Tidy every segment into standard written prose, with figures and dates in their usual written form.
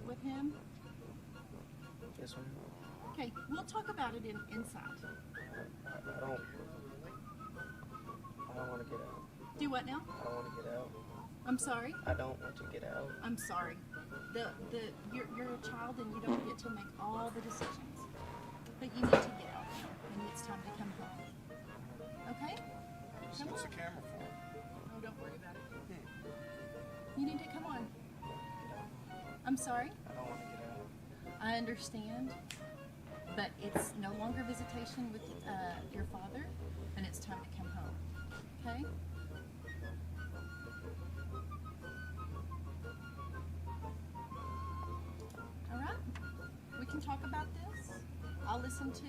with him? Yes, ma'am. Okay, we'll talk about it inside. I don't. I don't want to get out. Do what now? I don't want to get out. I'm sorry. I don't want to get out. I'm sorry. You're a child and you don't get to make all the decisions. But you need to get out now, and it's time to come home. Okay? So Come what's on. the camera for? Oh, don't worry about it. You need to come on. I'm sorry. I don't want to get out. I understand, but it's no longer visitation with your father, and it's time to come home. Okay? All right. We can talk about this. I'll listen to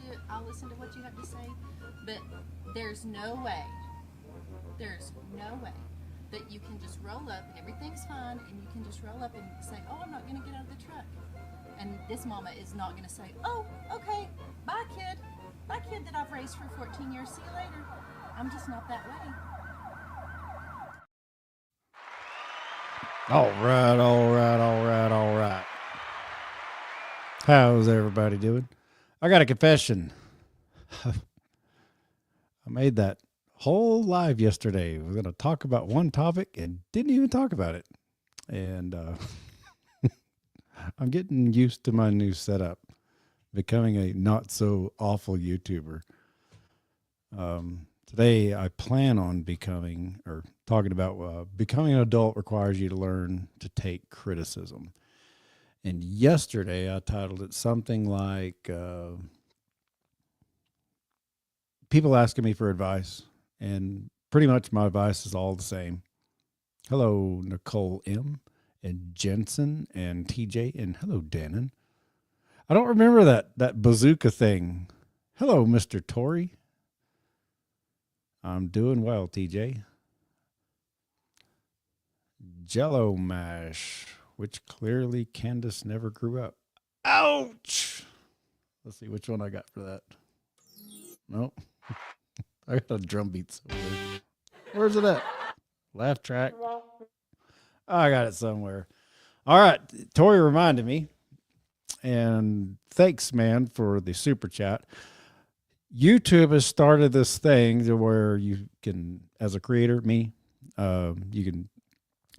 what you have to say, but there's no way. There's no way that you can just roll up and everything's fine, and you can just roll up and say, "Oh, I'm not going to get out of the truck." And this mama is not going to say, "Oh, okay, bye, kid. Bye, kid that I've raised for 14 years. See you later." I'm just not that way. All right, all right, all right, all right. How's everybody doing? I got a confession. I made that whole live yesterday. We're going to talk about one topic and didn't even talk about it. And I'm getting used to my new setup, becoming a not so awful YouTuber. Today, I plan on becoming, or talking about becoming an adult requires you to learn to take criticism. And yesterday, I titled it something like people asking me for advice. And pretty much my advice is all the same. Hello, Nicole M. and Jensen and TJ. And hello, Dannon. I don't remember that bazooka thing. Hello, Mr. Tory. I'm doing well, TJ. Jello mash, which clearly Candace never grew up. Ouch! Let's see which one I got for that. Nope. I got a drum beat somewhere. Where's it at? Laugh track. Oh, I got it somewhere. All right. Tori reminded me. And thanks, man, for the super chat. YouTube has started this thing to where you can, as a creator, me, you can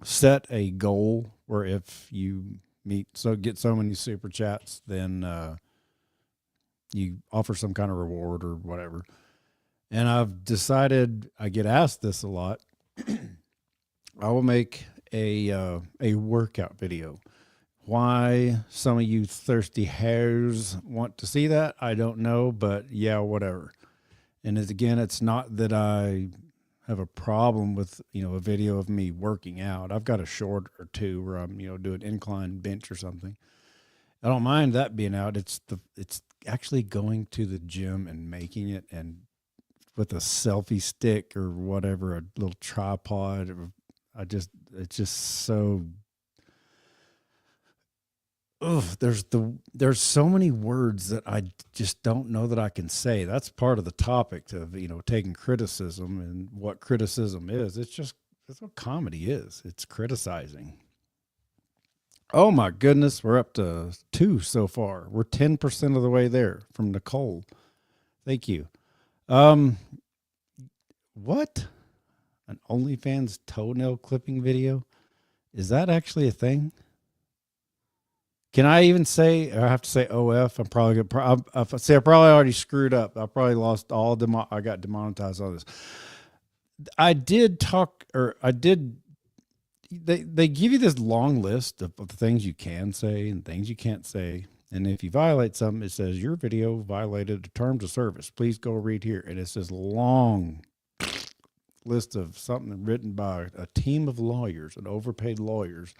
set a goal where if you get so many super chats, then you offer some kind of reward or whatever. And I've decided, I get asked this a lot. I will make a workout video. Why some of you thirsty hares want to see that, I don't know, but yeah, whatever. And it's not that I have a problem with, a video of me working out. I've got a short or two where I'm, doing incline bench or something. I don't mind that being out. It's actually going to the gym and making it, and with a selfie stick or whatever, a little tripod. It's just so. There's so many words that I just don't know that I can say. That's part of the topic of, taking criticism and what criticism is. That's what comedy is. It's criticizing. Oh my goodness, we're up to 2 so far. We're 10% of the way there from Nicole. Thank you. What? An OnlyFans toenail clipping video? Is that actually a thing? Can I even say, I have to say OF? I'm probably going to, I probably already screwed up. I probably lost I got demonetized on this. They give you this long list of the things you can say and things you can't say. And if you violate something, it says your video violated the terms of service. Please go read here. And it's this long list of something written by a team of lawyers and overpaid lawyers.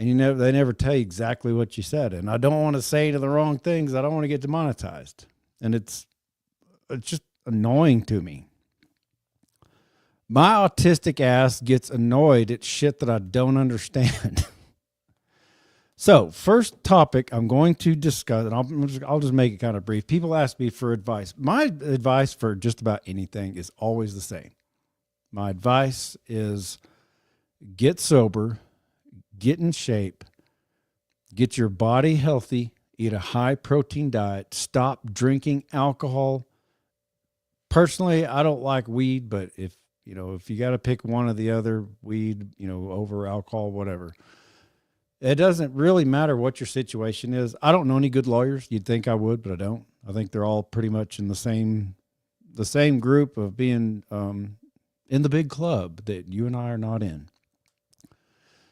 And they never tell you exactly what you said. And I don't want to say the wrong things. I don't want to get demonetized. And it's just annoying to me. My autistic ass gets annoyed at shit that I don't understand. So, first topic I'm going to discuss, and I'll just make it kind of brief. People ask me for advice. My advice for just about anything is always the same. My advice is get sober, get in shape, Get your body healthy, eat a high protein diet, stop drinking alcohol. Personally, I don't like weed, but if you got to pick one or the other, weed, over alcohol, whatever. It doesn't really matter what your situation is. I don't know any good lawyers. You'd think I would, but I don't. I think they're all pretty much in the same group of being in the big club that you and I are not in.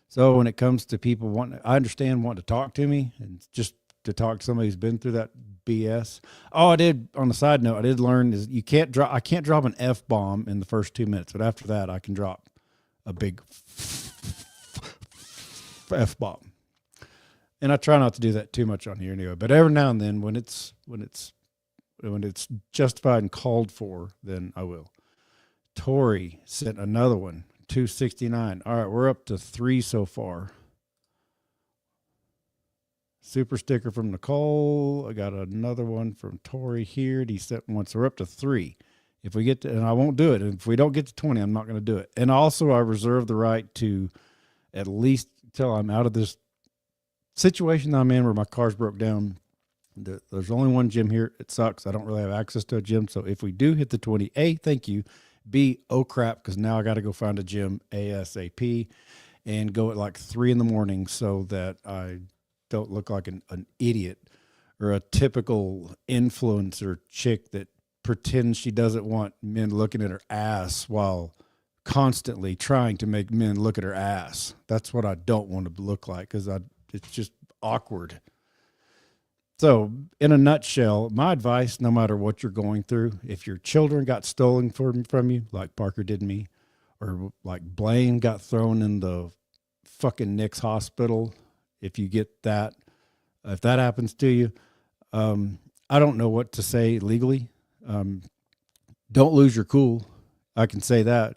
So when it comes to people I understand wanting to talk to me and just to talk to somebody who's been through that BS. Oh, I did, on the side note, I did learn is I can't drop an F-bomb in the first 2 minutes, but after that I can drop a big F-bomb. And I try not to do that too much on here anyway, but every now and then when it's justified and called for, then I will. Tori sent another one, 269. All right, we're up to 3 so far. Super sticker from Nicole. I got another one from Tori here. He sent one, so we're up to 3. If we get to, and I won't do it. And if we don't get to 20, I'm not going to do it. And also, I reserve the right to, at least till I'm out of this situation I'm in where my car's broke down. There's only one gym here. It sucks. I don't really have access to a gym. So if we do hit the 20, A, thank you. B, oh crap, because now I got to go find a gym ASAP and go at like 3 a.m. so that I don't look like an idiot or a typical influencer chick that pretends she doesn't want men looking at her ass while constantly trying to make men look at her ass. That's what I don't want to look like, because it's just awkward. So in a nutshell, my advice, no matter what you're going through, if your children got stolen from you, like Parker did me, or like Blaine got thrown in the fucking Nick's hospital, if you get that, if that happens to you, I don't know what to say legally. Don't lose your cool. I can say that.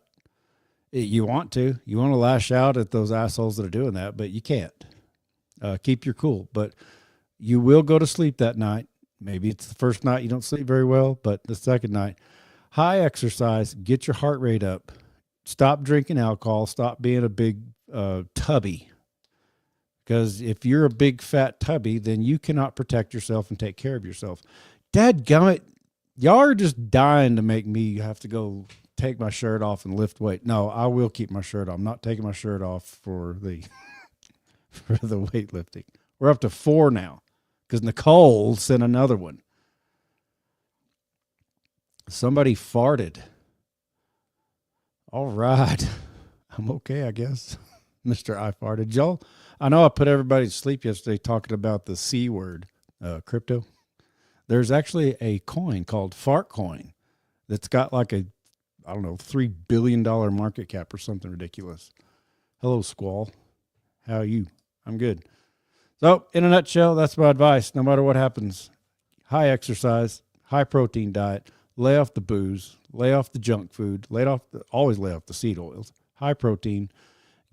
You want to lash out at those assholes that are doing that, but you can't. Keep your cool, but you will go to sleep that night. Maybe it's the first night you don't sleep very well, but the second night, high exercise, get your heart rate up, stop drinking alcohol, stop being a big tubby. Because if you're a big fat tubby, then you cannot protect yourself and take care of yourself. Dadgummit, y'all are just dying to make me have to go take my shirt off and lift weight. No, I will keep my shirt on. I'm not taking my shirt off for the for the weightlifting. We're up to 4 now because Nicole sent another one. Somebody farted. All right. I'm okay, I guess. Mr. I farted. Y'all, I know I put everybody to sleep yesterday talking about the C word, crypto. There's actually a coin called Fartcoin that's got like a, I don't know, $3 billion market cap or something ridiculous. Hello, Squall. How are you? I'm good. So, in a nutshell, that's my advice. No matter what happens, high exercise, high protein diet, lay off the booze, lay off the junk food, always lay off the seed oils, high protein.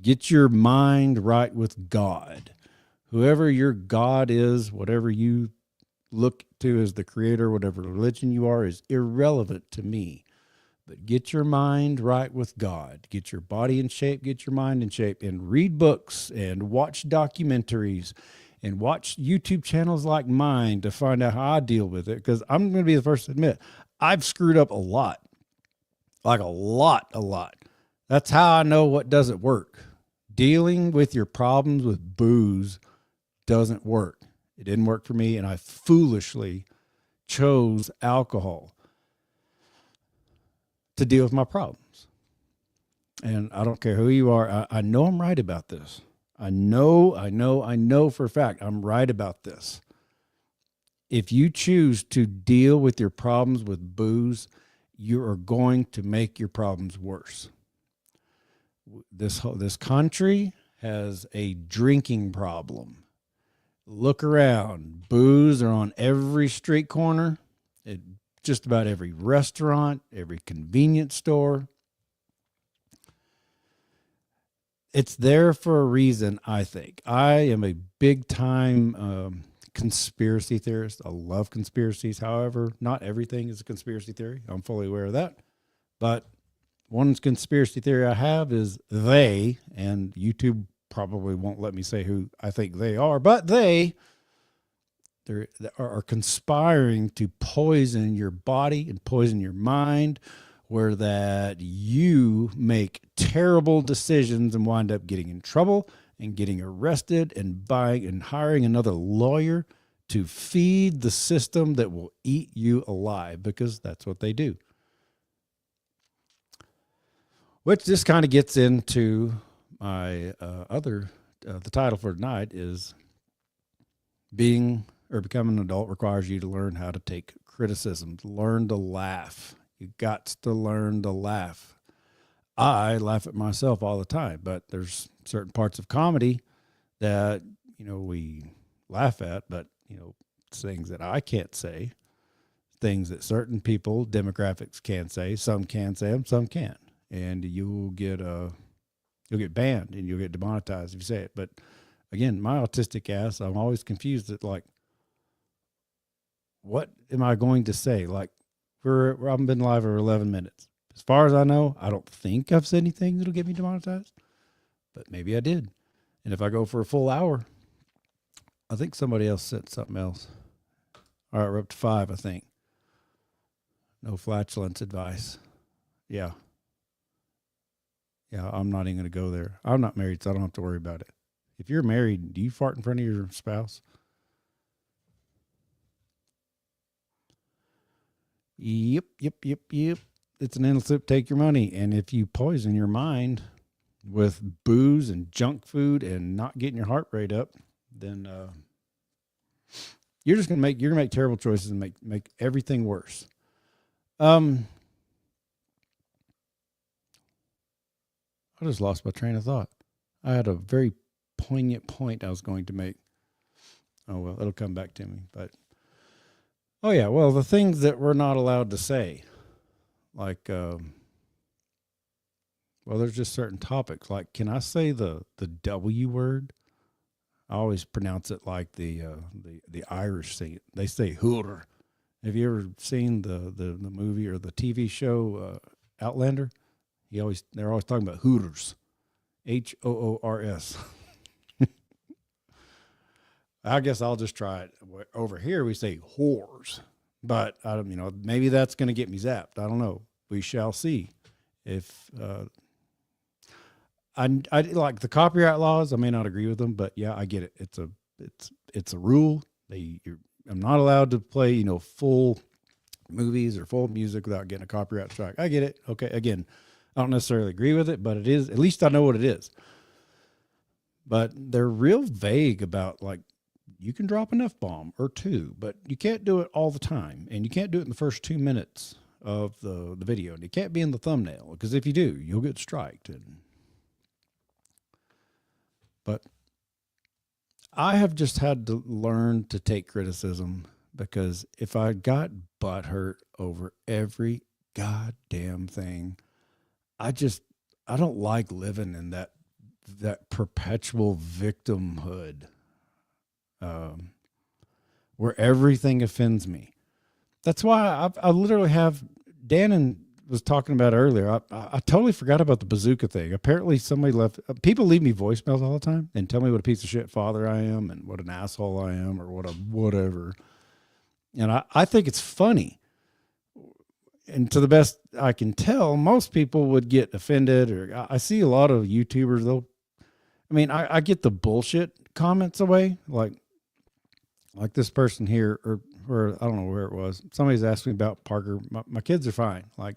Get your mind right with God. Whoever your God is, whatever you look to as the creator, whatever religion you are, is irrelevant to me. But get your mind right with God. Get your body in shape, get your mind in shape, and read books and watch documentaries and watch YouTube channels like mine to find out how I deal with it. Because I'm going to be the first to admit, I've screwed up a lot. Like a lot. That's how I know what doesn't work. Dealing with your problems with booze doesn't work. It didn't work for me, and I foolishly chose alcohol to deal with my problems. And I don't care who you are. I know I'm right about this. I know for a fact I'm right about this. If you choose to deal with your problems with booze, you are going to make your problems worse. This country has a drinking problem. Look around. Booze are on every street corner, at just about every restaurant, every convenience store. It's there for a reason, I think. I am a big-time conspiracy theorist. I love conspiracies. However, not everything is a conspiracy theory. I'm fully aware of that. But one conspiracy theory I have is and YouTube probably won't let me say who I think they are, but they are conspiring to poison your body and poison your mind, where that you make terrible decisions and wind up getting in trouble and getting arrested and buying and hiring another lawyer to feed the system that will eat you alive, because that's what they do. Which this kind of gets into my the title for tonight is being or becoming an adult requires you to learn how to take criticism, learn to laugh. You got to learn to laugh. I laugh at myself all the time, but there's certain parts of comedy that, we laugh at, but, things that I can't say, things that certain people, demographics can say. Some can say them, some can't. And you'll get banned and you'll get demonetized if you say it. But again, my autistic ass, I'm always confused at what am I going to say? Like I've been live for 11 minutes. As far as I know, I don't think I've said anything that'll get me demonetized, but maybe I did. And if I go for a full hour, I think somebody else said something else. All right, we're up to 5, I think. No flatulence advice. Yeah. Yeah, I'm not even going to go there. I'm not married, so I don't have to worry about it. If you're married, do you fart in front of your spouse? Yep. It's an endless loop. Take your money. And if you poison your mind with booze and junk food and not getting your heart rate up, then you're going to make terrible choices and make everything worse. I just lost my train of thought. I had a very poignant point I was going to make. Oh, well, it'll come back to me. But, oh, yeah, well, the things that we're not allowed to say, like, there's just certain topics. Like, can I say the W word? I always pronounce it like the Irish say it. They say hooter. Have you ever seen the movie or the TV show Outlander? They're always talking about hooters, Hoors. I guess I'll just try it. Over here we say whores, but I don't, maybe that's going to get me zapped. I don't know. We shall see. If I like the copyright laws, I may not agree with them, but yeah, I get it. It's a rule. I'm not allowed to play full movies or full music without getting a copyright strike. I get it. Okay, again. I don't necessarily agree with it, but it is, at least I know what it is. But they're real vague about, like, you can drop an F-bomb or 2, but you can't do it all the time. And you can't do it in the first 2 minutes of the video. And it can't be in the thumbnail, because if you do, you'll get striked. But I have just had to learn to take criticism, because if I got butthurt over every goddamn thing, I don't like living in that perpetual victimhood, where everything offends me. That's why I literally have, Dan was talking about earlier. I totally forgot about the bazooka thing. Apparently people leave me voicemails all the time and tell me what a piece of shit father I am and what an asshole I am or whatever. And I think it's funny. And to the best I can tell, most people would get offended, or I see a lot of YouTubers, I get the bullshit comments away. Like this person here, or I don't know where it was. Somebody's asked me about Parker. My kids are fine. Like,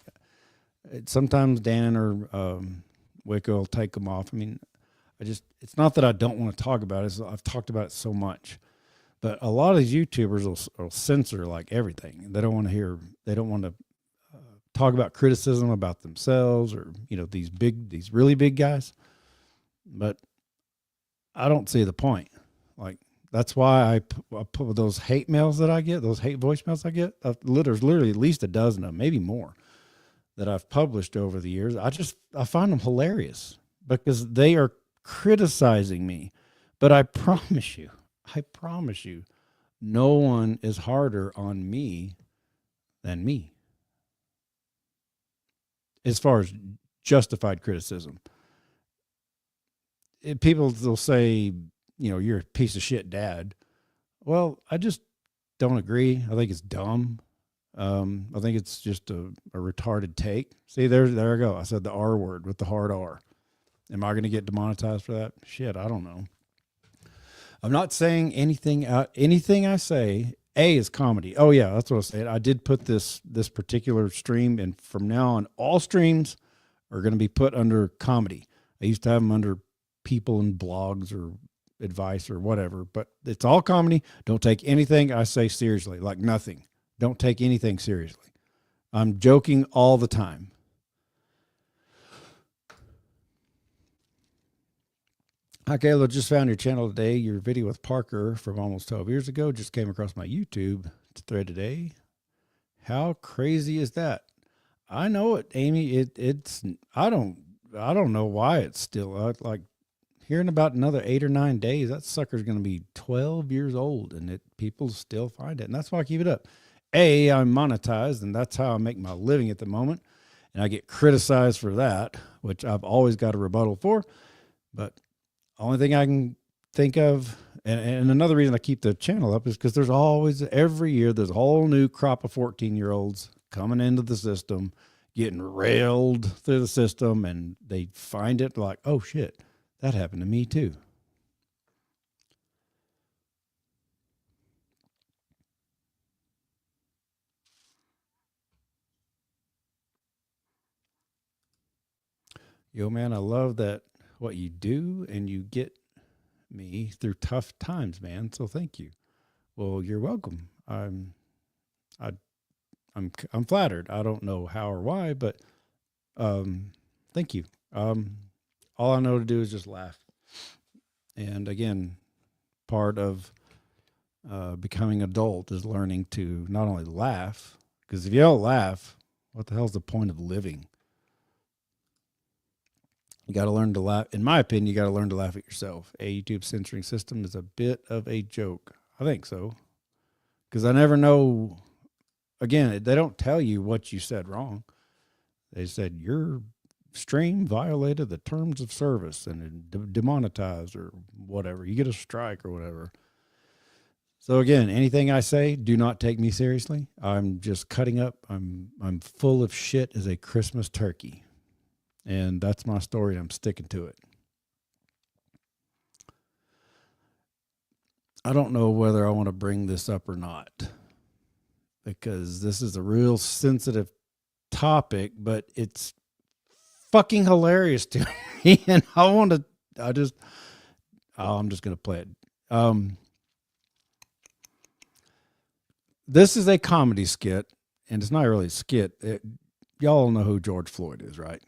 sometimes Dan or Wicco will take them off. It's not that I don't want to talk about it. I've talked about it so much. But a lot of these YouTubers will censor like everything. They don't want to talk about criticism about themselves or, these really big guys. But I don't see the point. Like, that's why I put those hate mails that I get, those hate voicemails I get. There's literally at least a dozen of them, maybe more, that I've published over the years. I find them hilarious because they are criticizing me. But I promise you, no one is harder on me than me, as far as justified criticism. people will say, you're a piece of shit dad. Well, I just don't agree. I think it's dumb. I think it's just a retarded take. See, there I go. I said the R word with the hard R. Am I going to get demonetized for that? Shit, I don't know. I'm not saying anything out. Anything I say, is comedy. Oh yeah, that's what I said. I did put this particular stream, and from now on, all streams are going to be put under comedy. I used to have them under people and blogs or advice or whatever, but it's all comedy. Don't take anything I say seriously, like nothing. Don't take anything seriously. I'm joking all the time. Hi, Kayla. Just found your channel today. Your video with Parker from almost 12 years ago just came across my YouTube thread today. How crazy is that? I know it, Amy. It's I don't know why it's still like hearing about another 8 or 9 days. That sucker's going to be 12 years old, and people still find it, and that's why I keep it up. I'm monetized, and that's how I make my living at the moment, and I get criticized for that, which I've always got a rebuttal for. But only thing I can think of, and another reason I keep the channel up is because there's always, every year, there's a whole new crop of 14-year-olds coming into the system, getting railed through the system, and they find it like, oh shit, that happened to me too. Yo, man, I love that what you do, and you get me through tough times, man. So thank you. Well, you're welcome. I'm flattered. I don't know how or why, but thank you. All I know to do is just laugh. And again, part of becoming adult is learning to not only laugh, because if you don't laugh, what the hell's the point of living? You got to learn to laugh. In my opinion, you got to learn to laugh at yourself. A YouTube censoring system is a bit of a joke. I think so. Because I never know. Again, they don't tell you what you said wrong. They said your stream violated the terms of service and demonetized or whatever. You get a strike or whatever. So again, anything I say, do not take me seriously. I'm just cutting up. I'm full of shit as a Christmas turkey. And that's my story, and I'm sticking to it. I don't know whether I want to bring this up or not, because this is a real sensitive topic, but it's fucking hilarious to me. And I'm just going to play it. This is a comedy skit, and it's not really a skit. Y'all know who George Floyd is, right?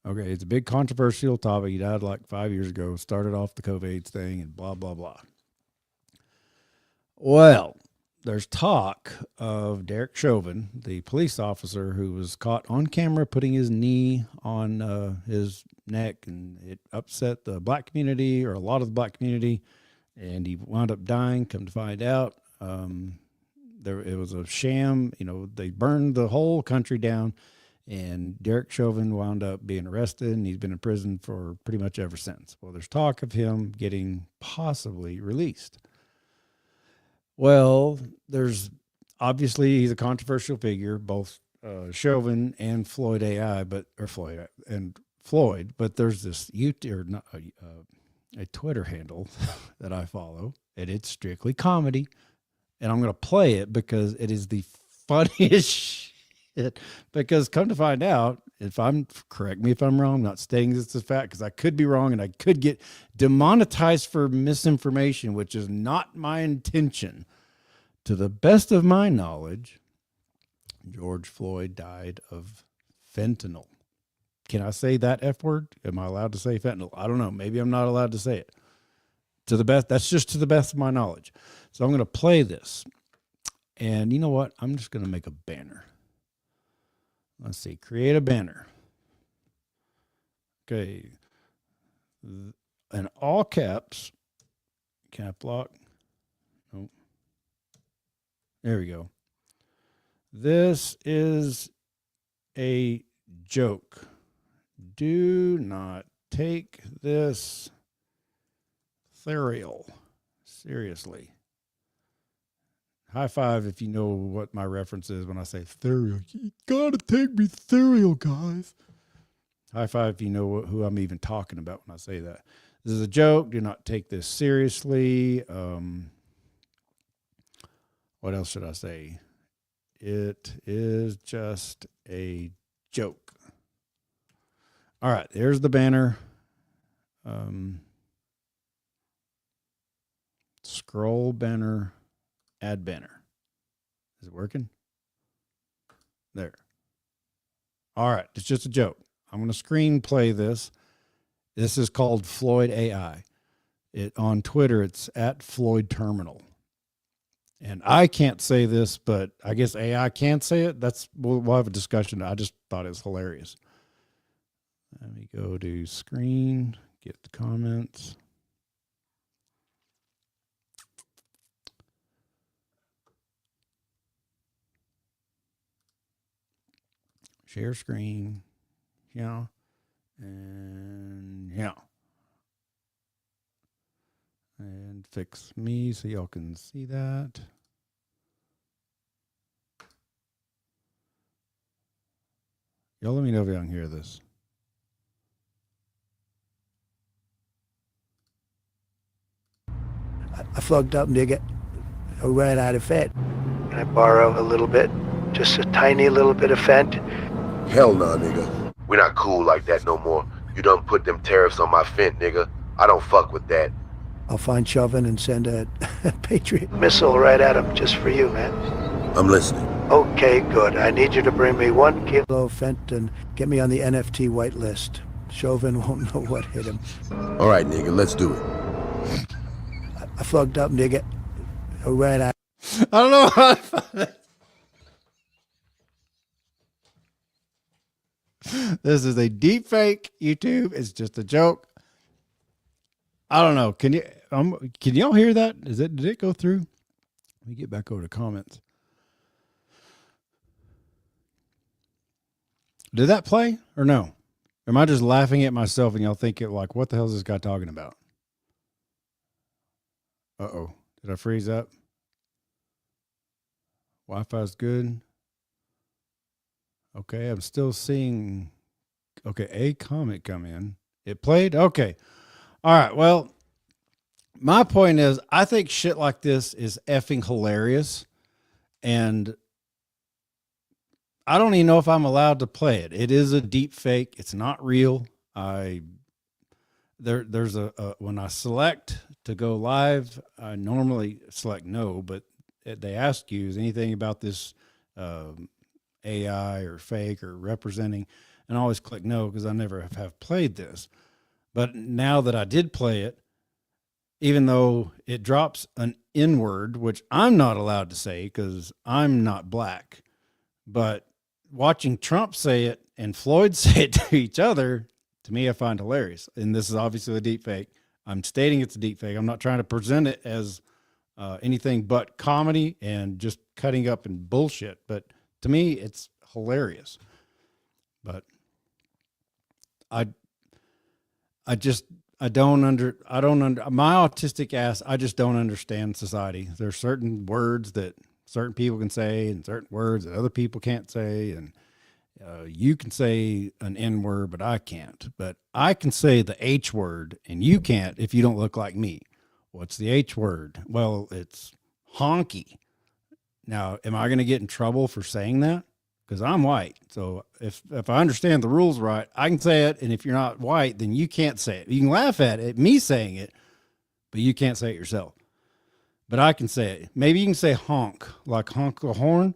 Okay, it's a big controversial topic. He died like 5 years ago, started off the COVID thing and blah, blah, blah. Well, there's talk of Derek Chauvin, the police officer who was caught on camera putting his knee on his neck, and it upset the black community, or a lot of the black community, and he wound up dying. Come to find out, it was a sham. They burned the whole country down. And Derek Chauvin wound up being arrested, and he's been in prison for pretty much ever since. Well, there's talk of him getting possibly released. Well, there's obviously, he's a controversial figure, both Chauvin and Floyd, but there's this a Twitter handle that I follow, and it's strictly comedy. And I'm going to play it because it is the funniest shit. Because come to find out, correct me if I'm wrong, I'm not stating this as fact, because I could be wrong and I could get demonetized for misinformation, which is not my intention. To the best of my knowledge, George Floyd died of fentanyl. Can I say that F word? Am I allowed to say fentanyl? I don't know. Maybe I'm not allowed to say it. That's just to the best of my knowledge. So I'm going to play this. And you know what? I'm just going to make a banner. Let's see, create a banner. Okay. In all caps, cap lock. Nope. There we go. This is a joke. Do not take this Ethereal. Seriously. High five if you know what my reference is when I say ethereal. You gotta take me ethereal, guys. High five if you know who I'm even talking about when I say that. This is a joke. Do not take this seriously. What else should I say? It is just a joke. All right, there's the banner. Scroll banner, add banner. Is it working? There. All right, it's just a joke. I'm going to screenplay this. This is called Floyd AI. On Twitter, it's at Floyd Terminal. And I can't say this, but I guess AI can say it. We'll have a discussion. I just thought it was hilarious. Let me go to screen, get the comments. Share screen. Yeah. And yeah. And fix me so y'all can see that. Y'all let me know if y'all can hear this. I fucked up, nigga. I ran out of fat. Can I borrow a little bit? Just a tiny little bit of fat? Hell nah, nigga. We not cool like that no more. You done put them tariffs on my Fent, nigga. I don't fuck with that. I'll find Chauvin and send a Patriot missile right at him just for you, man. I'm listening. Okay, good. I need you to bring me 1 kilo of Fent and get me on the NFT whitelist. Chauvin won't know what hit him. All right, nigga, let's do it. I fucked up, nigga. I ran out. I don't know how I found it. This is a deep fake. YouTube. It's just a joke. I don't know. Can y'all hear that? Did it go through? Let me get back over to comments. Did that play or no? Am I just laughing at myself and y'all thinking like, what the hell is this guy talking about? Uh-oh. Did I freeze up? Wi-Fi's good. Okay, I'm still seeing, okay, a comment come in. It played? Okay. All right, well, my point is, I think shit like this is effing hilarious, and I don't even know if I'm allowed to play it. It is a deep fake. It's not real. There's when I select to go live, I normally select no, but they ask you, is anything about this AI or fake or representing, and I always click no because I never have played this. But now that I did play it, even though it drops an N-word, which I'm not allowed to say because I'm not black, but watching Trump say it and Floyd say it to each other, to me, I find hilarious. And this is obviously a deep fake. I'm stating it's a deep fake. I'm not trying to present it as anything but comedy and just cutting up and bullshit. But to me, it's hilarious. But I don't my autistic ass, I just don't understand society. There's certain words that certain people can say and certain words that other people can't say. And you can say an N word, but I can't. But I can say the H word and you can't if you don't look like me. What's the H word? Well, it's honky. Now, am I going to get in trouble for saying that? Because I'm white. So if I understand the rules right, I can say it. And if you're not white, then you can't say it. You can laugh at it, me saying it, but you can't say it yourself. But I can say it. Maybe you can say honk, like honk the horn.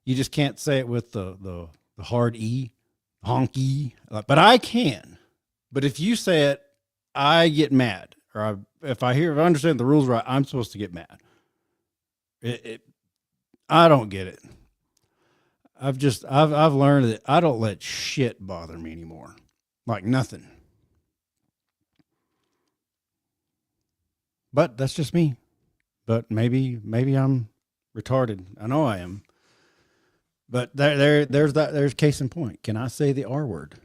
You just can't say it with the hard E, honky. But I can. But if you say it, I get mad. Or if I understand the rules right, I'm supposed to get mad. I don't get it. I've learned that I don't let shit bother me anymore. Like nothing. But that's just me. But maybe I'm retarded. I know I am. But there's case in point. Can I say the R word?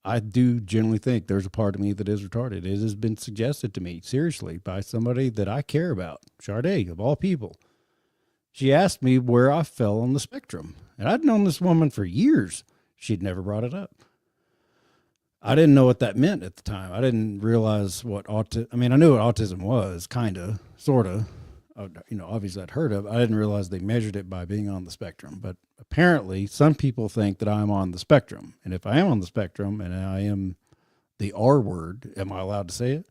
I do generally think there's a part of me that is retarded. It has been suggested to me, seriously, by somebody that I care about, Sade, of all people. She asked me where I fell on the spectrum. And I'd known this woman for years. She'd never brought it up. I didn't know what that meant at the time. I didn't realize what I mean, I knew what autism was, kind of, sort of. Obviously I'd heard of it. I didn't realize they measured it by being on the spectrum. But apparently some people think that I'm on the spectrum. And if I am on the spectrum and I am the R word, am I allowed to say it?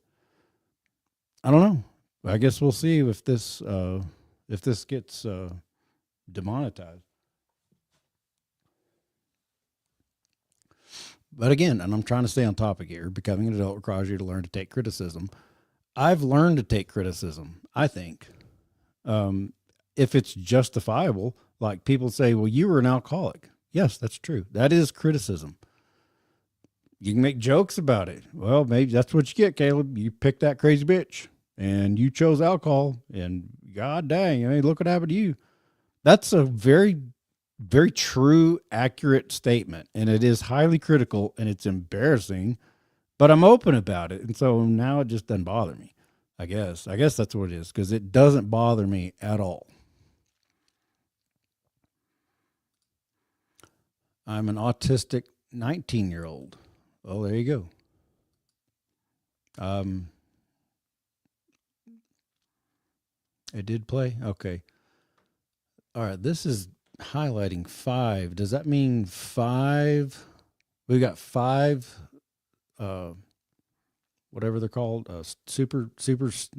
I don't know. I guess we'll see if this gets demonetized. But again, and I'm trying to stay on topic here, becoming an adult requires you to learn to take criticism. I've learned to take criticism, I think. If it's justifiable, like people say, well, you were an alcoholic. Yes, that's true. That is criticism. You can make jokes about it. Well, maybe that's what you get, Caleb. You picked that crazy bitch and you chose alcohol and God dang, I mean, look what happened to you. That's a very, very true, accurate statement. And it is highly critical and it's embarrassing, but I'm open about it. And so now it just doesn't bother me. I guess that's what it is, because it doesn't bother me at all. I'm an autistic 19-year-old. Well, there you go. It did play? Okay. All right, this is highlighting 5. Does that mean 5? We got 5 whatever they're called, super stickers.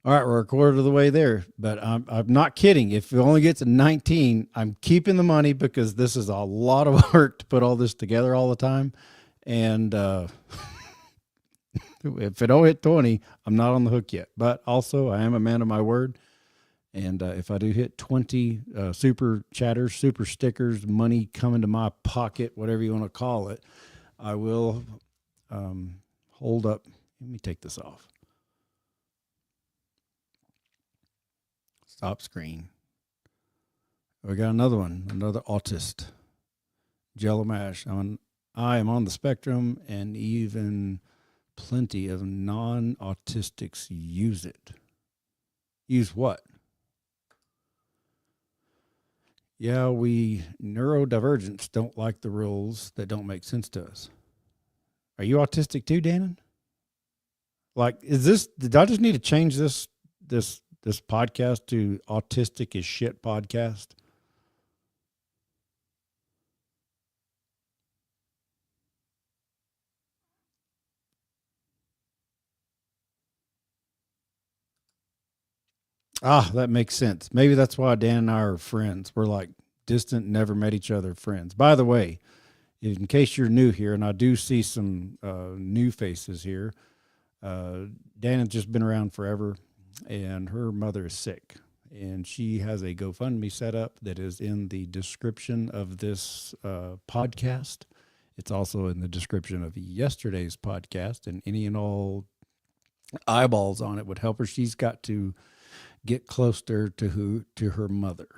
All right, we're a quarter of the way there, but I'm not kidding. If it only gets to 19, I'm keeping the money because this is a lot of work to put all this together all the time. And if it don't hit 20, I'm not on the hook yet. But also, I am a man of my word. And if I do hit 20 super chatters, super stickers, money coming to my pocket, whatever you want to call it, I will hold up. Let me take this off. Stop screen. We got another one, another autist. Jello Mash. I am on the spectrum, and even plenty of non-autistics use it. Use what? Yeah, we neurodivergents don't like the rules that don't make sense to us. Are you autistic too, Dannon? Like, did I just need to change this podcast to Autistic as Shit podcast? Ah, that makes sense. Maybe that's why Dan and I are friends. We're like distant, never met each other friends. By the way, in case you're new here, and I do see some new faces here, Dan has just been around forever, and her mother is sick. And she has a GoFundMe set up that is in the description of this podcast. It's also in the description of yesterday's podcast, and any and all eyeballs on it would help her. She's got to get closer to her mother.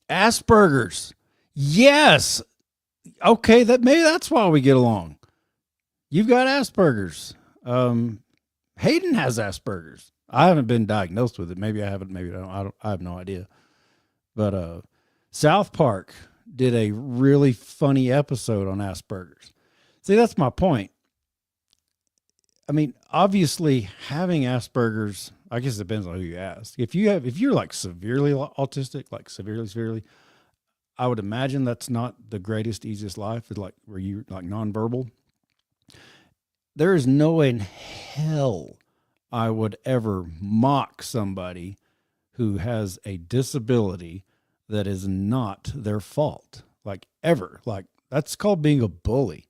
Asperger's. Yes. Okay, maybe that's why we get along. You've got Asperger's. Hayden has Asperger's. I haven't been diagnosed with it. Maybe I haven't. Maybe I don't. I have no idea. But South Park did a really funny episode on Asperger's. See, that's my point. I mean, obviously, having Asperger's, I guess it depends on who you ask. If you're like severely autistic, like severely, I would imagine that's not the greatest, easiest life. Is like where you like nonverbal. There is no way in hell I would ever mock somebody who has a disability that is not their fault. Like ever. Like that's called being a bully.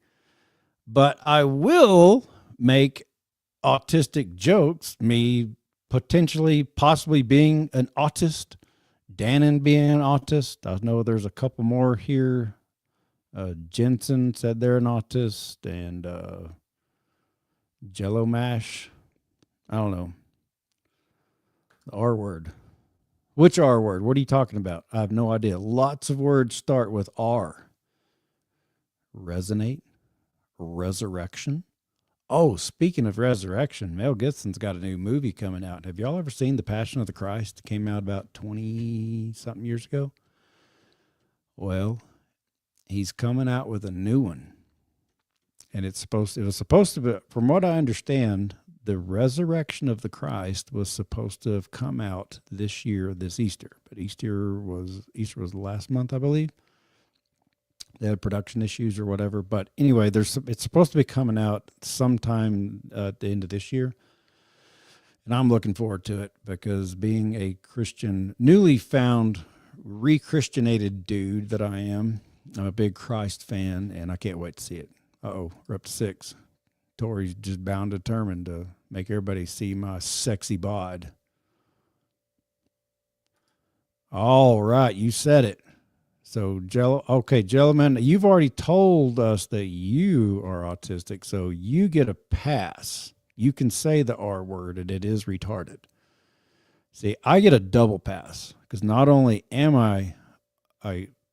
But I will make autistic jokes, me possibly being an autist, Dannon being an autist. I know there's a couple more here. Jensen said they're an autist, and Jello Mash. I don't know. The R word. Which R word? What are you talking about? I have no idea. Lots of words start with R. Resonate. Resurrection. Oh, speaking of resurrection, Mel Gibson's got a new movie coming out. Have y'all ever seen The Passion of the Christ? It came out about 20-something years ago. Well, he's coming out with a new one. And it was supposed to be, from what I understand, the resurrection of the Christ was supposed to have come out this year, this Easter. But Easter was last month, I believe. They had production issues or whatever. But anyway, it's supposed to be coming out sometime at the end of this year. And I'm looking forward to it because being a Christian, newly found, re-Christianated dude that I am, I'm a big Christ fan, and I can't wait to see it. Uh-oh, we're up to 6. Tori's just bound determined to make everybody see my sexy bod. All right, you said it. So, Jello Man, you've already told us that you are autistic, so you get a pass. You can say the R word, and it is retarded. See, I get a double pass, because not only am I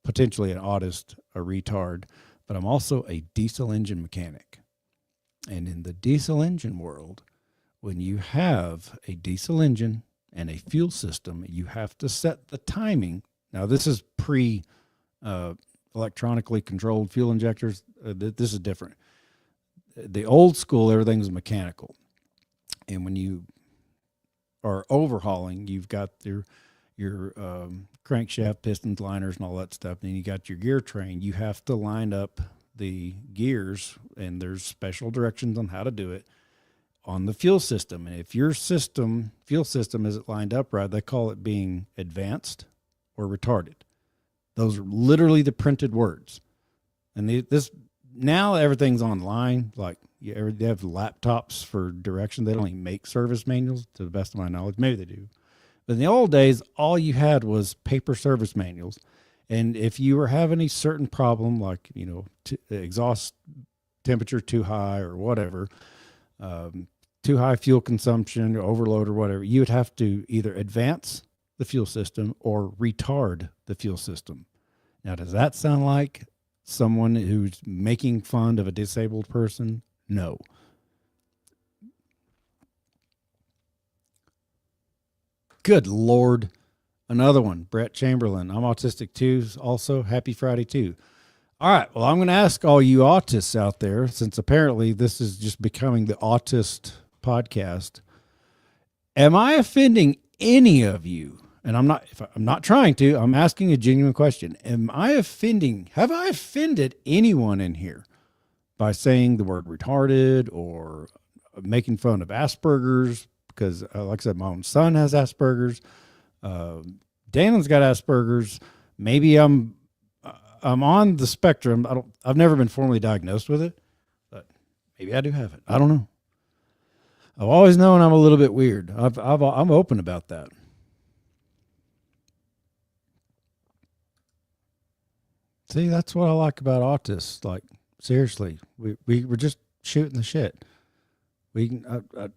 potentially an autist, a retard, but I'm also a diesel engine mechanic. And in the diesel engine world, when you have a diesel engine and a fuel system, you have to set the timing. Now, this is electronically controlled fuel injectors. This is different. The old school, everything's mechanical. And when you are overhauling, you've got your crankshaft, pistons, liners, and all that stuff. And then you got your gear train. You have to line up the gears, and there's special directions on how to do it on the fuel system. And if your fuel system isn't lined up right, they call it being advanced or retarded. Those are literally the printed words. And now everything's online. Like they have laptops for direction. They don't even make service manuals, to the best of my knowledge. Maybe they do. But in the old days, all you had was paper service manuals. And if you were having a certain problem, like, exhaust temperature too high or whatever, too high fuel consumption or overload or whatever, you would have to either advance the fuel system or retard the fuel system. Now, does that sound like someone who's making fun of a disabled person? No. Good Lord. Another one, Brett Chamberlain. I'm autistic too. Also, happy Friday too. All right. Well, I'm going to ask all you autists out there, since apparently this is just becoming the autist podcast. Am I offending any of you? And I'm not trying to. I'm asking a genuine question. Have I offended anyone in here by saying the word retarded or making fun of Asperger's? Because, like I said, my own son has Asperger's. Danon's got Asperger's. Maybe I'm on the spectrum. I've never been formally diagnosed with it, but maybe I do have it. I don't know. I've always known I'm a little bit weird. I'm open about that. See, that's what I like about autists. Like, seriously, we're just shooting the shit. I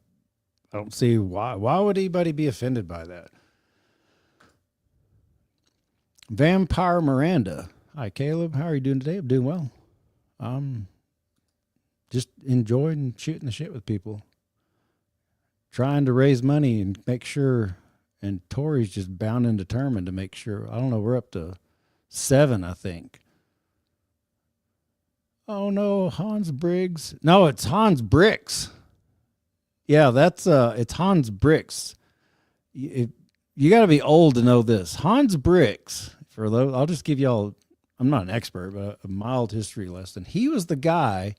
don't see why would anybody be offended by that. Vampire Miranda. Hi, Caleb. How are you doing today? I'm doing well. Just enjoying shooting the shit with people. Trying to raise money and make sure, and Tori's just bound and determined to make sure. I don't know, we're up to 7, I think. Oh no, Hans Briggs. No, it's Hans Bricks. Yeah, it's Hans Bricks. You got to be old to know this. Hans Bricks, for those, I'll just give y'all, I'm not an expert, but a mild history lesson. He was the guy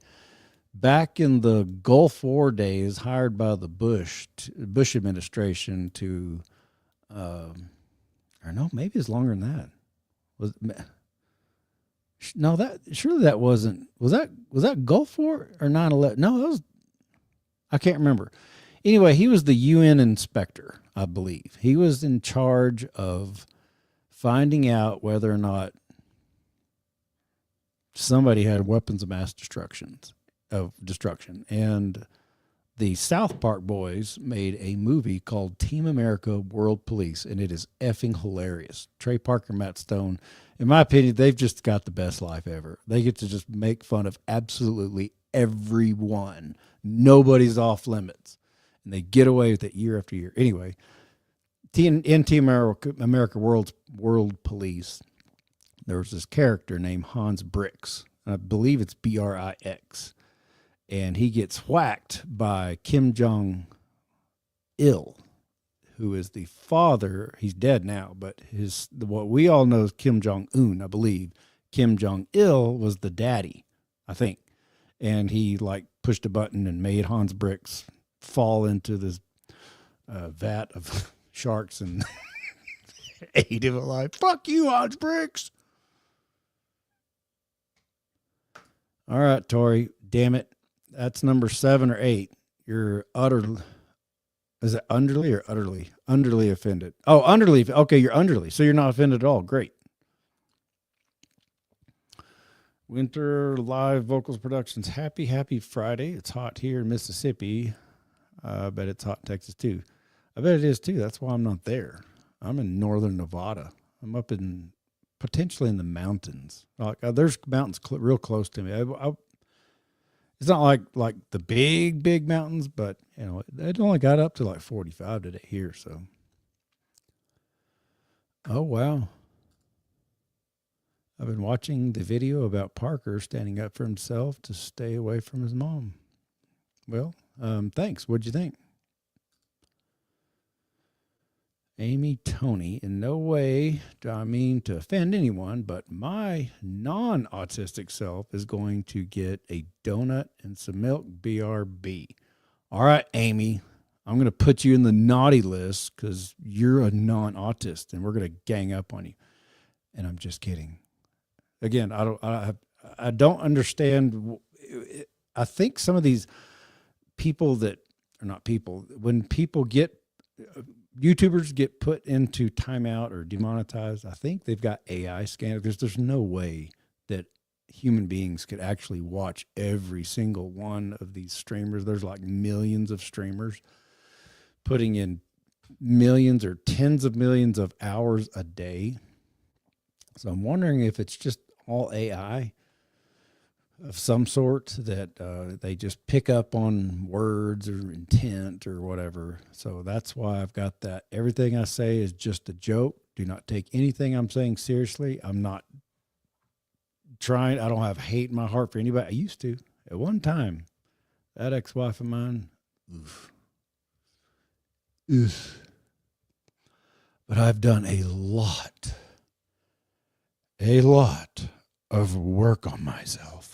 back in the Gulf War days hired by the Bush administration to, or no, maybe it's longer than that. Surely that wasn't, was that Gulf War or 9/11? No, that was, I can't remember. Anyway, he was the UN inspector, I believe. He was in charge of finding out whether or not somebody had weapons of mass destruction. And the South Park boys made a movie called Team America World Police, and it is effing hilarious. Trey Parker, Matt Stone, in my opinion, they've just got the best life ever. They get to just make fun of absolutely everyone. Nobody's off limits, and they get away with it year after year. Anyway, in Team America World Police, there was this character named Hans Brix. I believe it's Brix. And he gets whacked by Kim Jong-il, who is the father. He's dead now, but what we all know is Kim Jong-un, I believe. Kim Jong-il was the daddy, I think. And he like pushed a button and made Hans Brix fall into this vat of sharks and ate him alive. Fuck you, Hans Brix. All right, Tori, damn it. That's number 7 or 8. You're is it underly or utterly? Underly offended. Oh, underly. Okay, you're underly. So you're not offended at all. Great. Winter Live Vocals Productions. Happy Friday. It's hot here in Mississippi. I bet it's hot in Texas too. I bet it is too. That's why I'm not there. I'm in northern Nevada. I'm up in potentially in the mountains. Like there's mountains real close to me. It's not like the big mountains, but you know it only got up to like 45 today here. So, oh wow. I've been watching the video about Parker standing up for himself to stay away from his mom. Well, thanks. What'd you think? Amy Tony, in no way do I mean to offend anyone, but my non-autistic self is going to get a donut and some milk, BRB. All right, Amy, I'm going to put you in the naughty list because you're a non-autist and we're going to gang up on you. And I'm just kidding. Again, I don't understand. I think some of these people that are not people, when people YouTubers get put into timeout or demonetized, I think they've got AI scanned because there's no way that human beings could actually watch every single one of these streamers. There's like millions of streamers putting in millions or tens of millions of hours a day. So I'm wondering if it's just all AI of some sort that they just pick up on words or intent or whatever. So that's why I've got that. Everything I say is just a joke. Do not take anything I'm saying seriously. I'm not trying. I don't have hate in my heart for anybody. I used to at one time. That ex-wife of mine, oof. But I've done a lot of work on myself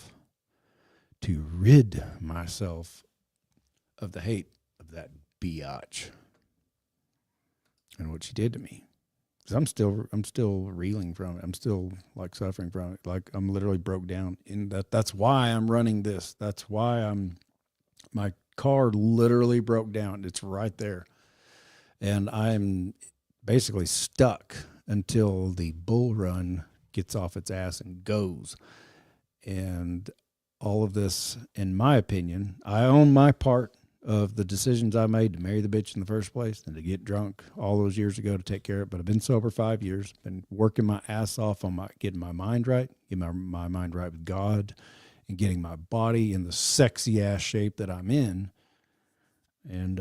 to rid myself of the hate of that biatch and what she did to me. Because I'm still reeling from it. I'm still like suffering from it. Like I'm literally broke down. That's why I'm running this. That's why my car literally broke down. It's right there. And I'm basically stuck until the bull run gets off its ass and goes. And all of this, in my opinion, I own my part of the decisions I made to marry the bitch in the first place and to get drunk all those years ago to take care of it. But I've been sober 5 years, been working my ass off on getting my mind right, getting my mind right with God, and getting my body in the sexy ass shape that I'm in. And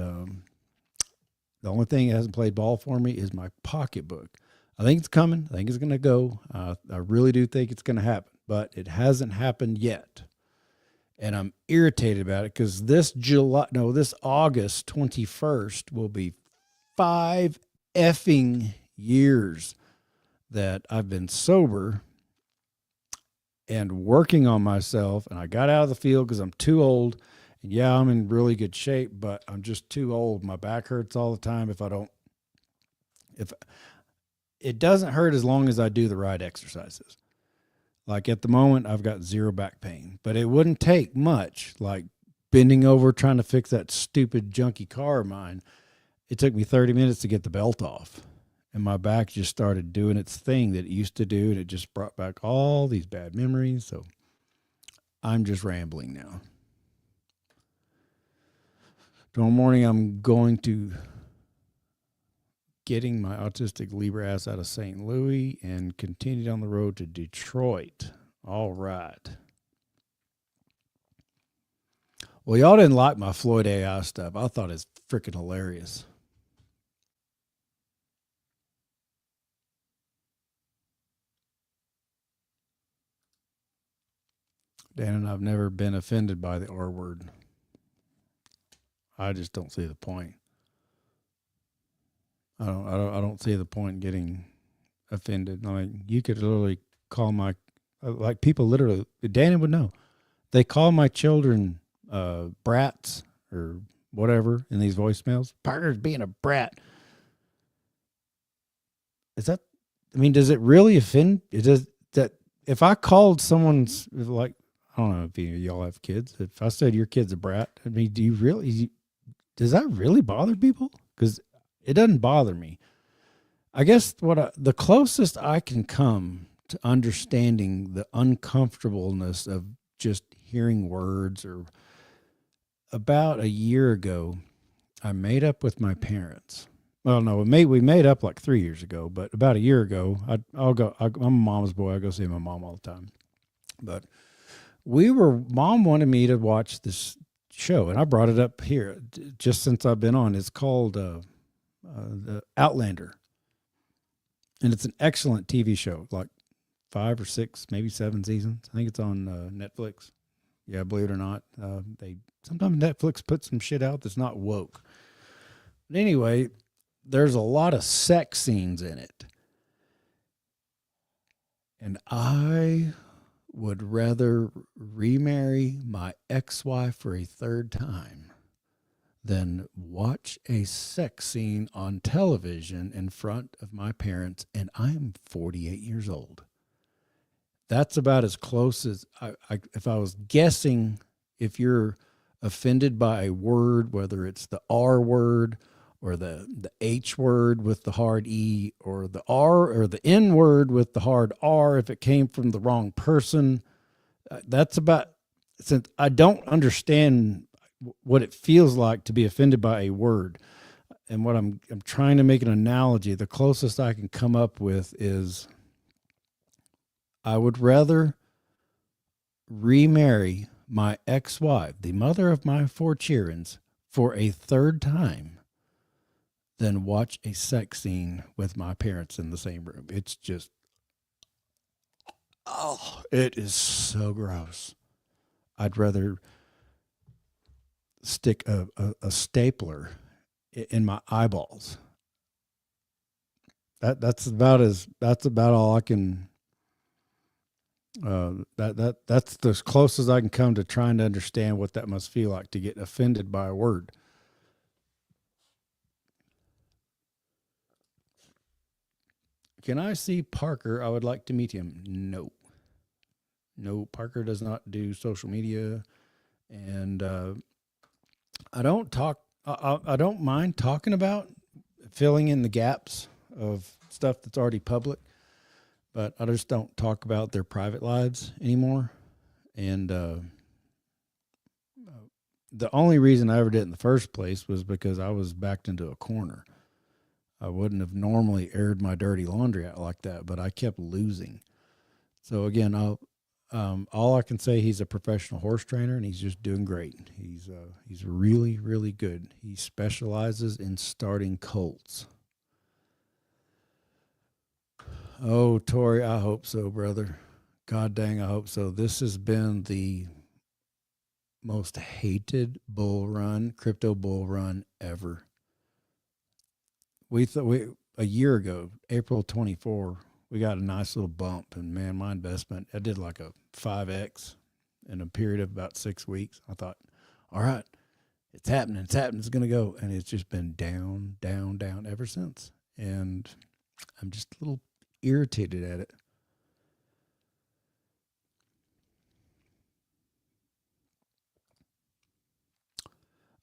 the only thing that hasn't played ball for me is my pocketbook. I think it's coming. I think it's going to go. I really do think it's going to happen, but it hasn't happened yet. And I'm irritated about it because this August 21st will be 5 effing years that I've been sober and working on myself. And I got out of the field because I'm too old. And yeah, I'm in really good shape, but I'm just too old. My back hurts all the time if it doesn't hurt as long as I do the right exercises. Like at the moment, I've got zero back pain, but it wouldn't take much, like bending over trying to fix that stupid junky car of mine. It took me 30 minutes to get the belt off, and my back just started doing its thing that it used to do, and it just brought back all these bad memories. So I'm just rambling now. Tomorrow morning, I'm going to getting my autistic Libra ass out of St. Louis and continue down the road to Detroit. All right. Well, y'all didn't like my Floyd AI stuff. I thought it's freaking hilarious. Dan and I've never been offended by the R word. I just don't see the point. I don't see the point in getting offended. Like, you could literally call my, like, people literally, Danny would know. They call my children brats or whatever in these voicemails. Parker's being a brat. Is that, I mean, does it really offend? It does that. If I called someone's, like, I don't know if y'all have kids. If I said your kid's a brat, I mean, does that really bother people? Because it doesn't bother me. I guess the closest I can come to understanding the uncomfortableness of just hearing words, or about a year ago, I made up with my parents. Well, no, we made up like 3 years ago, but about a year ago, I'm a mama's boy. I go see my mom all the time. But mom wanted me to watch this show, and I brought it up here just since I've been on. It's called The Outlander. And it's an excellent TV show, like 5 or 6, maybe 7 seasons. I think it's on Netflix. Yeah, believe it or not. Sometimes Netflix puts some shit out that's not woke. But anyway, there's a lot of sex scenes in it. And I would rather remarry my ex-wife for a third time than watch a sex scene on television in front of my parents, and I'm 48 years old. That's about as close as if I was guessing, if you're offended by a word, whether it's the R word or the H word with the hard E, or the R or the N word with the hard R, if it came from the wrong person, that's about, since I don't understand what it feels like to be offended by a word. And what I'm trying to make an analogy, the closest I can come up with is, I would rather remarry my ex-wife, the mother of my 4 children, for a third time than watch a sex scene with my parents in the same room. It's just, oh, it is so gross. I'd rather stick a stapler in my eyeballs. That's about all I can. That's the closest I can come to trying to understand what that must feel like to get offended by a word. Can I see Parker? I would like to meet him. No, Parker does not do social media, and I don't mind talking about filling in the gaps of stuff that's already public, but I just don't talk about their private lives anymore. And the only reason I ever did it in the first place was because I was backed into a corner. I wouldn't have normally aired my dirty laundry out like that, but I kept losing. So again, all I can say, he's a professional horse trainer, and he's just doing great. He's really, really good. He specializes in starting colts. Oh, Tori, I hope so, brother. God dang, I hope so. This has been the most hated crypto bull run ever. A year ago, April 24, we got a nice little bump, and man, my investment, I did like a 5X in a period of about 6 weeks. I thought, all right, it's happening, it's going to go. And it's just been down, down, down ever since. And I'm just a little irritated at it.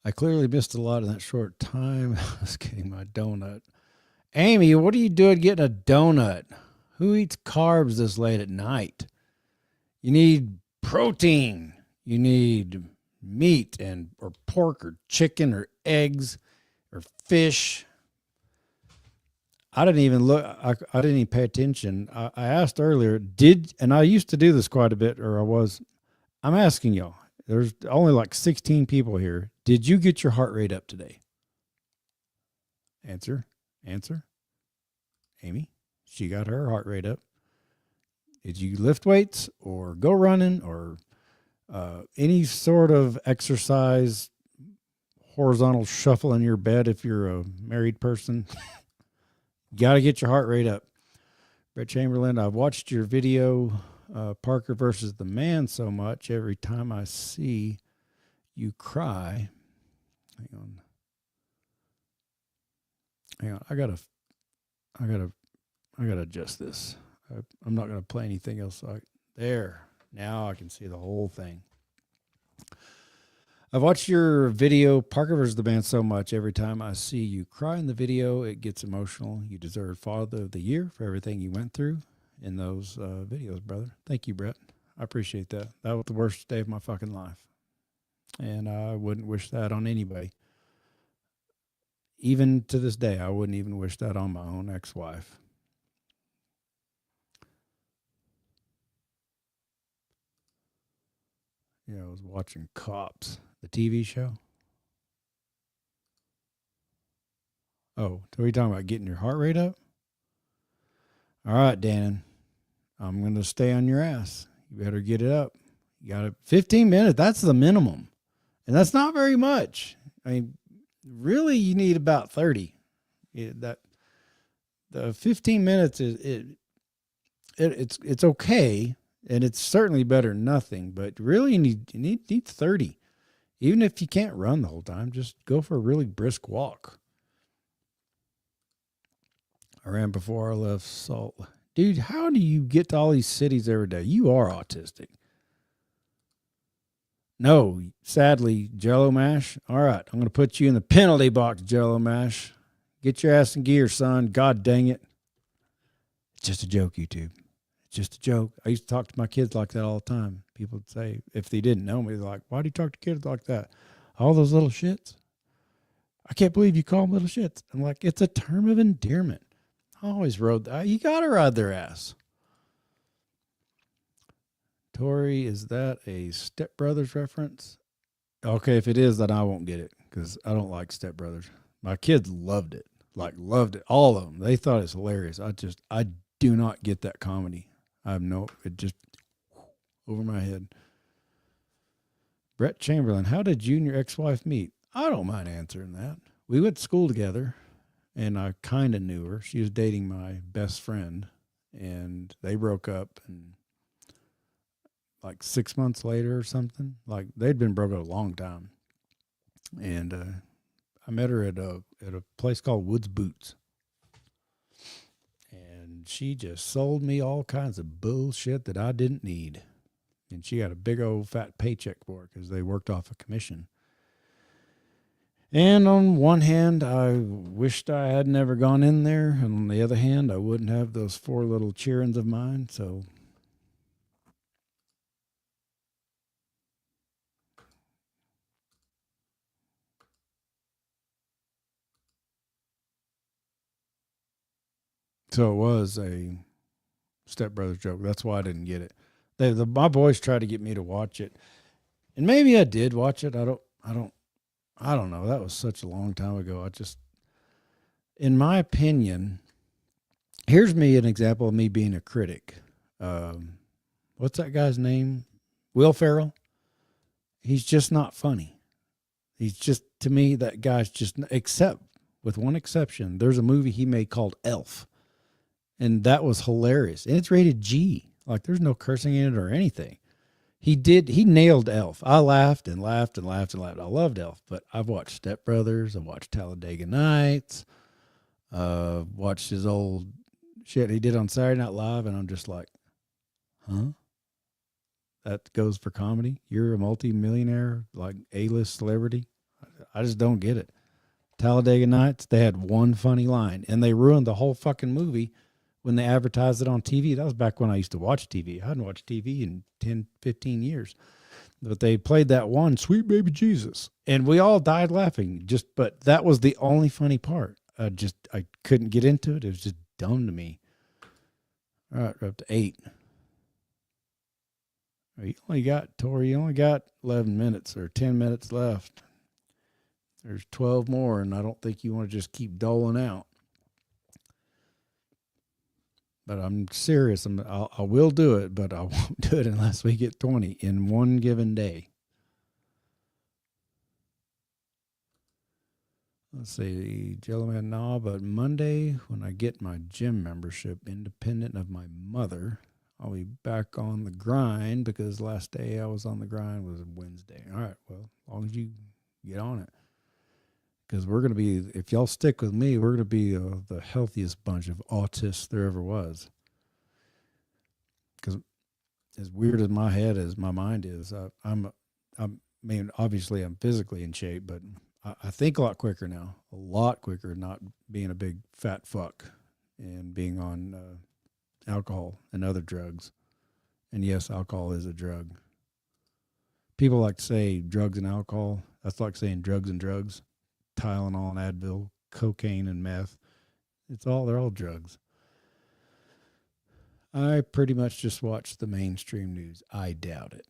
I clearly missed a lot in that short time. I was getting my donut. Amy, what are you doing getting a donut? Who eats carbs this late at night? You need protein. You need meat or pork or chicken or eggs or fish. I didn't even look. I didn't even pay attention. I asked earlier, and I used to do this quite a bit, I'm asking y'all, there's only like 16 people here. Did you get your heart rate up today? Answer. Amy, she got her heart rate up. Did you lift weights or go running or any sort of exercise, horizontal shuffle in your bed if you're a married person? You got to get your heart rate up. Brett Chamberlain, I've watched your video, Parker versus the Man, so much. Every time I see you cry. Hang on. I gotta adjust this. I'm not gonna play anything else. There. Now I can see the whole thing. I've watched your video, Parker vs. the Man, so much. Every time I see you cry in the video, it gets emotional. You deserve Father of the Year for everything you went through in those videos, brother. Thank you, Brett. I appreciate that. That was the worst day of my fucking life. And I wouldn't wish that on anybody. Even to this day, I wouldn't even wish that on my own ex-wife. Yeah, I was watching Cops, the TV show. Oh, so are you talking about getting your heart rate up? All right, Dan. I'm going to stay on your ass. You better get it up. You got it. 15 minutes, that's the minimum. And that's not very much. I mean, really, you need about 30. The 15 minutes it's okay. And it's certainly better than nothing, but really you need 30. Even if you can't run the whole time, just go for a really brisk walk. I ran before I left Salt. Dude, how do you get to all these cities every day? You are autistic. No, sadly, Jello Mash. All right, I'm going to put you in the penalty box, Jello Mash. Get your ass in gear, son. God dang it. It's just a joke, YouTube. Just a joke. I used to talk to my kids like that all the time. People would say, if they didn't know me, they're like, why do you talk to kids like that? All those little shits. I can't believe you call them little shits. I'm like, it's a term of endearment. I always rode that. You got to ride their ass. Tori, is that a Step Brothers reference? Okay, if it is, then I won't get it because I don't like Step Brothers. My kids loved it. Loved it. All of them. They thought it's hilarious. I do not get that comedy. It just over my head. Brett Chamberlain, how did you and your ex-wife meet? I don't mind answering that. We went to school together, and I kind of knew her. She was dating my best friend, and they broke up, and like 6 months later or something, like they'd been broke up a long time. And I met her at a place called Woods Boots. And she just sold me all kinds of bullshit that I didn't need. And she got a big old fat paycheck for it because they worked off a commission. And on one hand, I wished I had never gone in there. And on the other hand, I wouldn't have those 4 little cheerins of mine. So it was a Step Brothers joke. That's why I didn't get it. My boys tried to get me to watch it, and maybe I did watch it. I don't know. That was such a long time ago. In my opinion, here's an example of me being a critic. What's that guy's name? Will Ferrell. He's just not funny. He's just, to me, that guy's just, except with one exception. There's a movie he made called Elf. And that was hilarious. And it's rated G. Like, there's no cursing in it or anything. He nailed Elf. I laughed and laughed and laughed and laughed. I loved Elf, but I've watched Step Brothers. I've watched Talladega Nights. Watched his old shit he did on Saturday Night Live, and I'm just like, huh? That goes for comedy? You're a multi-millionaire, like A-list celebrity? I just don't get it. Talladega Nights, they had one funny line, and they ruined the whole fucking movie when they advertised it on TV. That was back when I used to watch TV. I hadn't watched TV in 10, 15 years. But they played that one, Sweet Baby Jesus, and we all died laughing. But that was the only funny part. I couldn't get into it. It was just dumb to me. All right, we're up to 8. You only got 11 minutes or 10 minutes left. There's 12 more, and I don't think you want to just keep doling out. But I'm serious. I will do it, but I won't do it unless we get 20 in one given day. Let's see, Jellyman, no, but Monday when I get my gym membership, independent of my mother, I'll be back on the grind because last day I was on the grind was Wednesday. All right, well, as long as you get on it. Because we're going to be, if y'all stick with me, we're going to be the healthiest bunch of autists there ever was. Because as weird as my head is, my mind is, I mean, obviously I'm physically in shape, but I think a lot quicker now, a lot quicker, not being a big fat fuck and being on alcohol and other drugs. And yes, alcohol is a drug. People like to say drugs and alcohol. That's like saying drugs and drugs. Tylenol and Advil, cocaine and meth. They're all drugs. I pretty much just watch the mainstream news. I doubt it.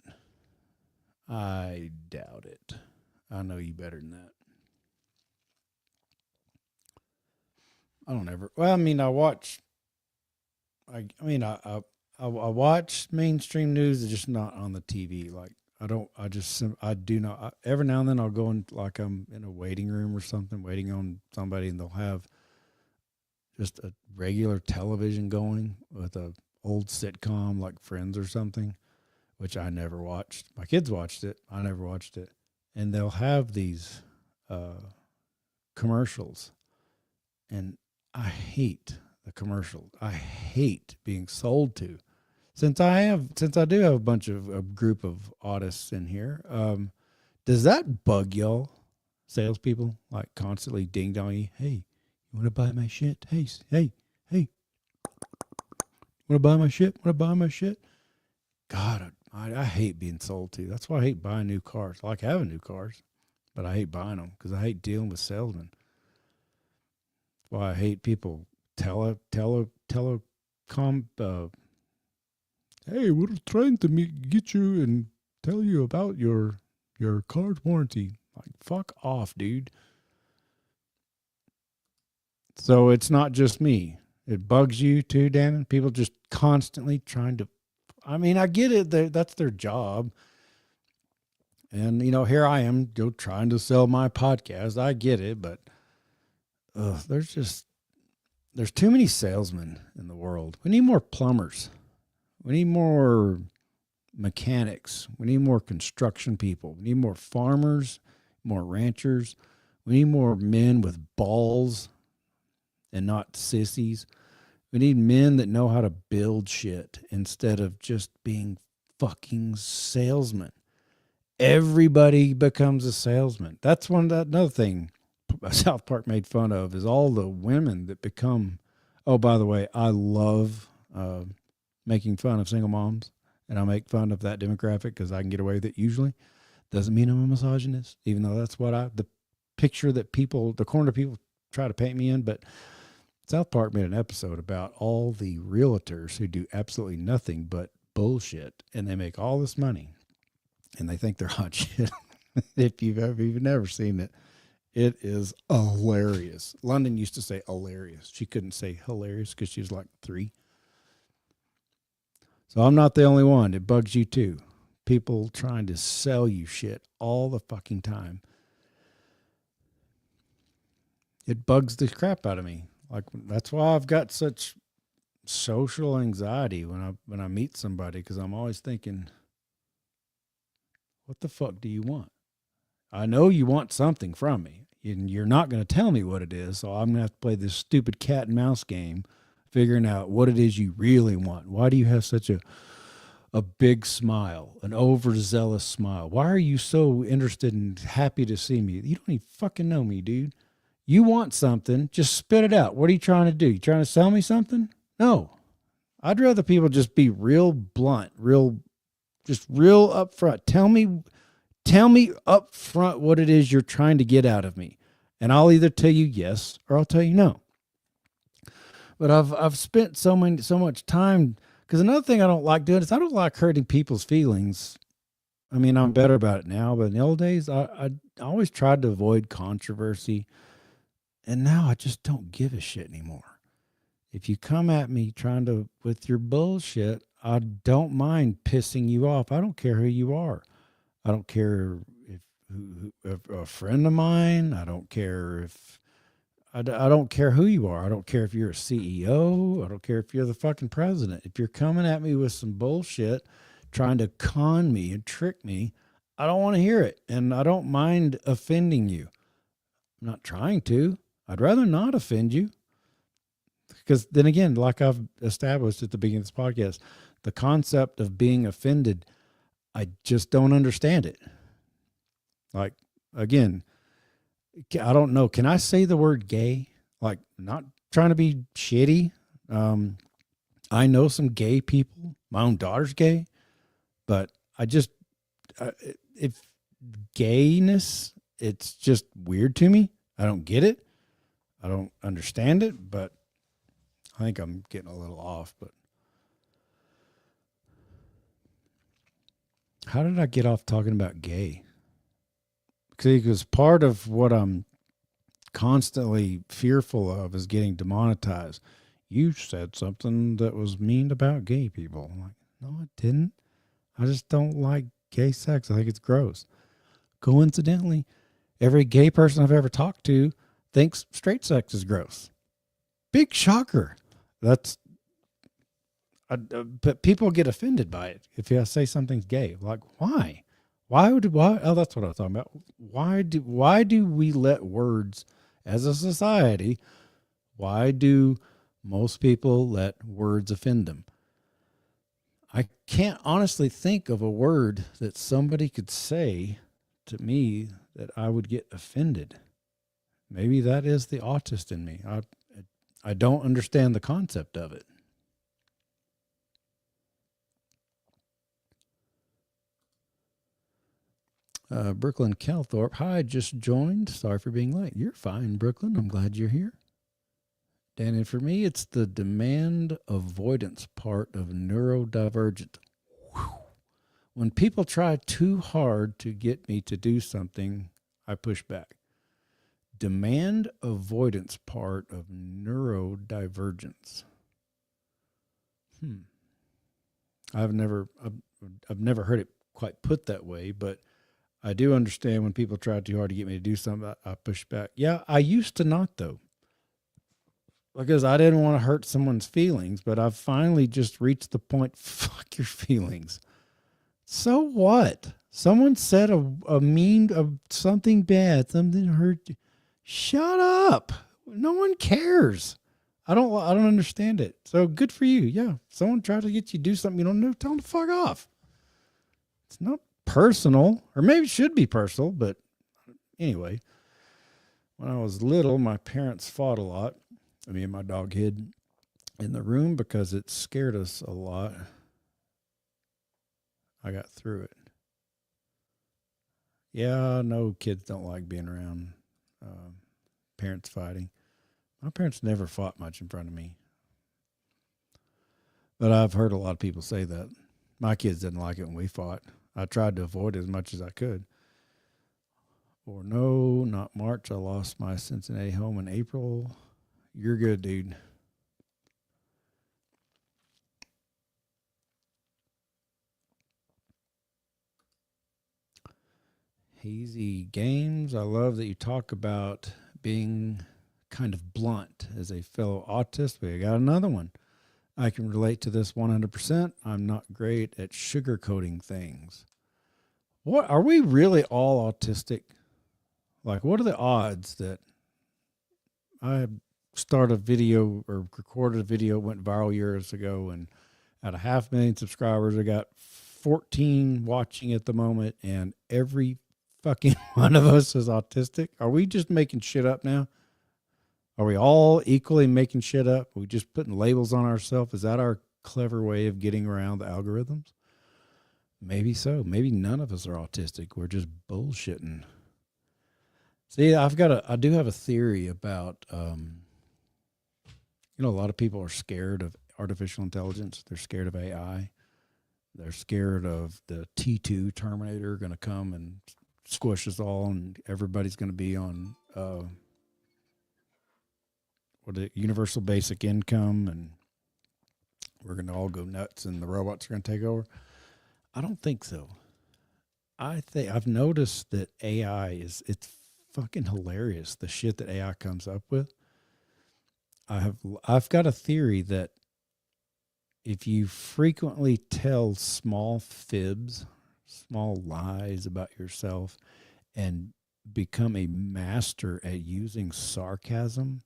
I know you better than that. I don't ever. Well, I mean, I watch mainstream news, it's just not on the TV. Like, I do not. Every now and then I'll go in, like I'm in a waiting room or something, waiting on somebody, and they'll have just a regular television going with a old sitcom like Friends or something, which I never watched. My kids watched it. I never watched it. And they'll have these commercials, and I hate the commercials. I hate being sold to. Since I do have a bunch of a group of autists in here, does that bug y'all, salespeople, like constantly ding dong you? Hey, you want to buy my shit? Hey, want to buy my shit? Want to buy my shit? God, I hate being sold to. That's why I hate buying new cars. I like having new cars, but I hate buying them because I hate dealing with salesmen. That's why I hate people hey, we're trying to get you and tell you about your car's warranty. Like, fuck off, dude. So it's not just me. It bugs you too, Dan. People just constantly trying to. I mean, I get it. That's their job. And, here I am trying to sell my podcast. I get it, but there's too many salesmen in the world. We need more plumbers. We need more mechanics. We need more construction people. We need more farmers, more ranchers. We need more men with balls and not sissies. We need men that know how to build shit instead of just being fucking salesmen. Everybody becomes a salesman. That's another thing South Park made fun of is all the women that become. Oh, by the way, I love making fun of single moms, and I make fun of that demographic because I can get away with it usually. Doesn't mean I'm a misogynist, even though that's what the picture that the corner people try to paint me in. But South Park made an episode about all the realtors who do absolutely nothing but bullshit, and they make all this money, and they think they're hot shit. If you've never seen it, it is hilarious. London used to say hilarious. She couldn't say hilarious because she was like 3. So I'm not the only one. It bugs you too. People trying to sell you shit all the fucking time. It bugs the crap out of me. Like, that's why I've got such social anxiety when I meet somebody, because I'm always thinking, what the fuck do you want? I know you want something from me, and you're not going to tell me what it is, so I'm going to have to play this stupid cat and mouse game, figuring out what it is you really want. Why do you have such a big smile, an overzealous smile? Why are you so interested and happy to see me? You don't even fucking know me, dude. You want something, just spit it out. What are you trying to do? You trying to sell me something? No. I'd rather people just be real blunt, real Just real upfront. Tell me up front what it is you're trying to get out of me. And I'll either tell you yes or I'll tell you no. But I've spent so much time, because another thing I don't like doing is I don't like hurting people's feelings. I mean, I'm better about it now, but in the old days, I always tried to avoid controversy. And now I just don't give a shit anymore. If you come at me with your bullshit, I don't mind pissing you off. I don't care who you are. I don't care if a friend of mine. I don't care if I don't care who you are. I don't care if you're a CEO. I don't care if you're the fucking president. If you're coming at me with some bullshit, trying to con me and trick me, I don't want to hear it. And I don't mind offending you. I'm not trying to. I'd rather not offend you. Because then again, like I've established at the beginning of this podcast, the concept of being offended, I just don't understand it. Like, again, I don't know. Can I say the word gay? Like, not trying to be shitty. I know some gay people. My own daughter's gay. But if gayness, it's just weird to me. I don't get it. I don't understand it, but I think I'm getting a little off. But how did I get off talking about gay? Because part of what I'm constantly fearful of is getting demonetized. You said something that was mean about gay people. I'm like, no, I didn't. I just don't like gay sex. I think it's gross. Coincidentally, every gay person I've ever talked to thinks straight sex is gross. Big shocker. But people get offended by it if I say something's gay. Like, why? Why? Oh, that's what I was talking about. Why do we let words as a society? Why do most people let words offend them? I can't honestly think of a word that somebody could say to me that I would get offended. Maybe that is the autist in me. I don't understand the concept of it. Brooklyn Calthorpe. Hi, just joined. Sorry for being late. You're fine, Brooklyn. I'm glad you're here. Dan, and for me, it's the demand avoidance part of neurodivergent. Whew. When people try too hard to get me to do something, I push back. Demand avoidance part of neurodivergence. I've never heard it quite put that way, but I do understand when people try too hard to get me to do something, I push back. Yeah, I used to not, though, because I didn't want to hurt someone's feelings, but I've finally just reached the point, fuck your feelings. So what? Someone said something bad, something hurt you. Shut up. No one cares. I don't understand it. So good for you. Yeah. Someone tried to get you to do something you don't know, tell them to fuck off. It's not personal, or maybe it should be personal, but anyway, when I was little, my parents fought a lot. Me and my dog hid in the room because it scared us a lot. I got through it. Yeah, no, kids don't like being around parents fighting. My parents never fought much in front of me. But I've heard a lot of people say that. My kids didn't like it when we fought. I tried to avoid it as much as I could. Or no, not March. I lost my Cincinnati home in April. You're good, dude. Hazy Games. I love that you talk about being kind of blunt as a fellow autist. We got another one. I can relate to this 100%. I'm not great at sugarcoating things. What are we really all autistic? Like, what are the odds that I start a video or recorded a video, went viral years ago, and out of 500,000 subscribers, I got 14 watching at the moment, and every fucking one of us is autistic? Are we just making shit up now? Are we all equally making shit up? Are we just putting labels on ourselves? Is that our clever way of getting around the algorithms? Maybe so. Maybe none of us are autistic. We're just bullshitting. See, I do have a theory about, a lot of people are scared of artificial intelligence. They're scared of AI. They're scared of the T2 Terminator going to come and squish us all, and everybody's going to be on universal basic income, and we're going to all go nuts, and the robots are going to take over. I don't think so. I've noticed that it's fucking hilarious, the shit that AI comes up with. I've got a theory that if you frequently tell small fibs, small lies about yourself, and become a master at using sarcasm,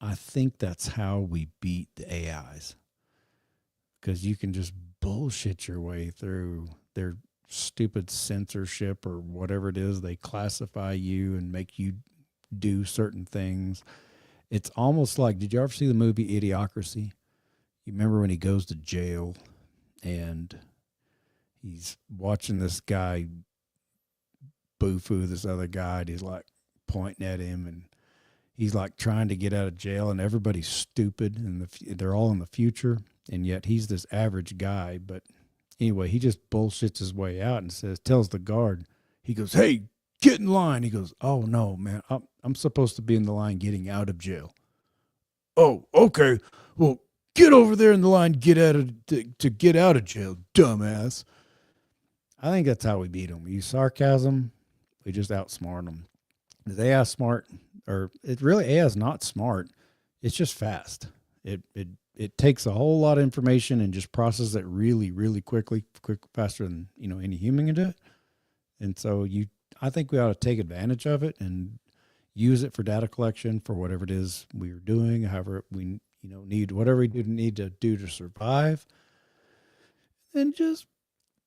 I think that's how we beat the AIs. Because you can just bullshit your way through their stupid censorship or whatever it is. They classify you and make you do certain things. It's almost like, did you ever see the movie Idiocracy? You remember when he goes to jail and he's watching this guy boo-foo this other guy, and he's like pointing at him, and he's like trying to get out of jail, and everybody's stupid, and they're all in the future, and yet he's this average guy. But anyway, he just bullshits his way out and tells the guard, he goes, "Hey, get in line." He goes, "Oh no, man, I'm supposed to be in the line getting out of jail." "Oh, okay. Well, get over there in the line, to get out of jail, dumbass." I think that's how we beat them. We use sarcasm. We just outsmart them. Is AI smart? Or AI is not smart. It's just fast. It takes a whole lot of information and just processes it really, really quickly, faster than any human can do it. And so I think we ought to take advantage of it and use it for data collection for whatever it is we are doing, however we need, whatever we need to do to survive, and just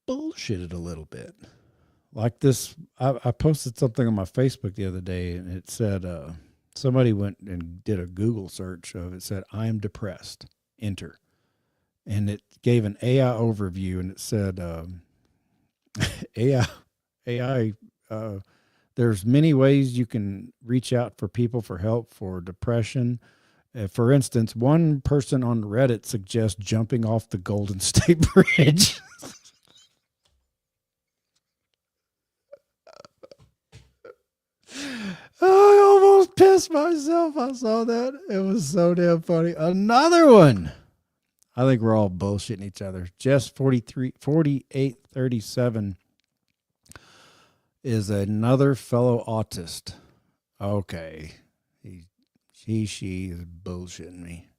bullshit it a little bit. Like this, I posted something on my Facebook the other day, and it said, somebody went and did a Google search of it, said, "I am depressed, enter." And it gave an AI overview, and it said, AI, there's many ways you can reach out for people for help for depression. For instance, one person on Reddit suggests jumping off the Golden State Bridge. I almost pissed myself. I saw that. It was so damn funny. Another one. I think we're all bullshitting each other. Jess 4837 is another fellow autist. Okay. She is bullshitting me.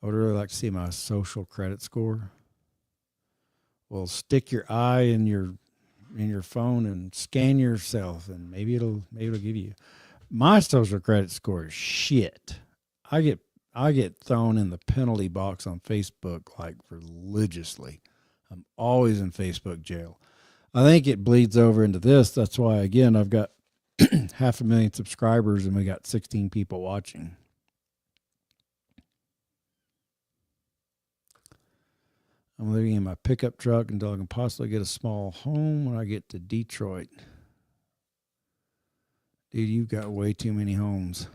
I would really like to see my social credit score. Well, stick your eye in your phone and scan yourself, and maybe it'll give you. My social credit score is shit. I get thrown in the penalty box on Facebook like religiously. I'm always in Facebook jail. I think it bleeds over into this. That's why, again, I've got 500,000 subscribers and we got 16 people watching. I'm living in my pickup truck until I can possibly get a small home when I get to Detroit. Dude, you've got way too many homes.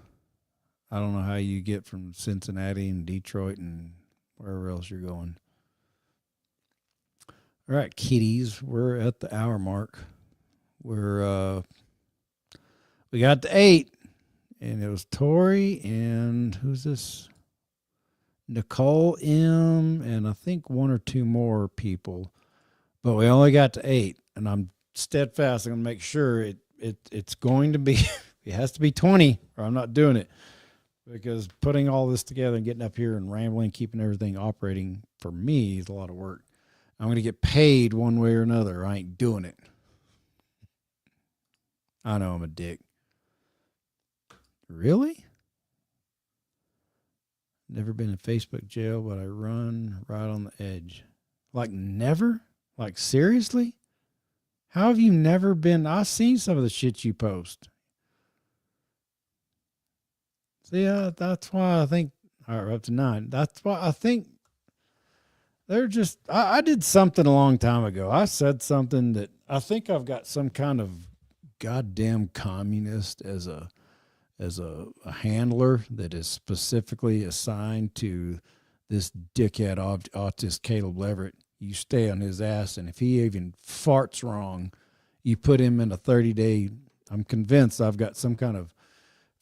I don't know how you get from Cincinnati and Detroit and wherever else you're going. All right, kiddies, we're at the hour mark. We got to 8, and it was Tori and who's this? Nicole M, and I think 1 or 2 more people, but we only got to 8, and I'm steadfast. I'm going to make sure it's going to be, it has to be 20, or I'm not doing it, because putting all this together and getting up here and rambling, keeping everything operating for me is a lot of work. I'm going to get paid one way or another. I ain't doing it. I know I'm a dick. Really? Never been in Facebook jail, but I run right on the edge. Like never? Like seriously? How have you never been? I've seen some of the shit you post. See, that's why I think, all right, we're up to 9. That's why I think They're just, I did something a long time ago. I said something that I think I've got some kind of goddamn communist as a handler that is specifically assigned to this dickhead autist Caleb Leverett. You stay on his ass, and if he even farts wrong, you put him in a 30-day. I'm convinced I've got some kind of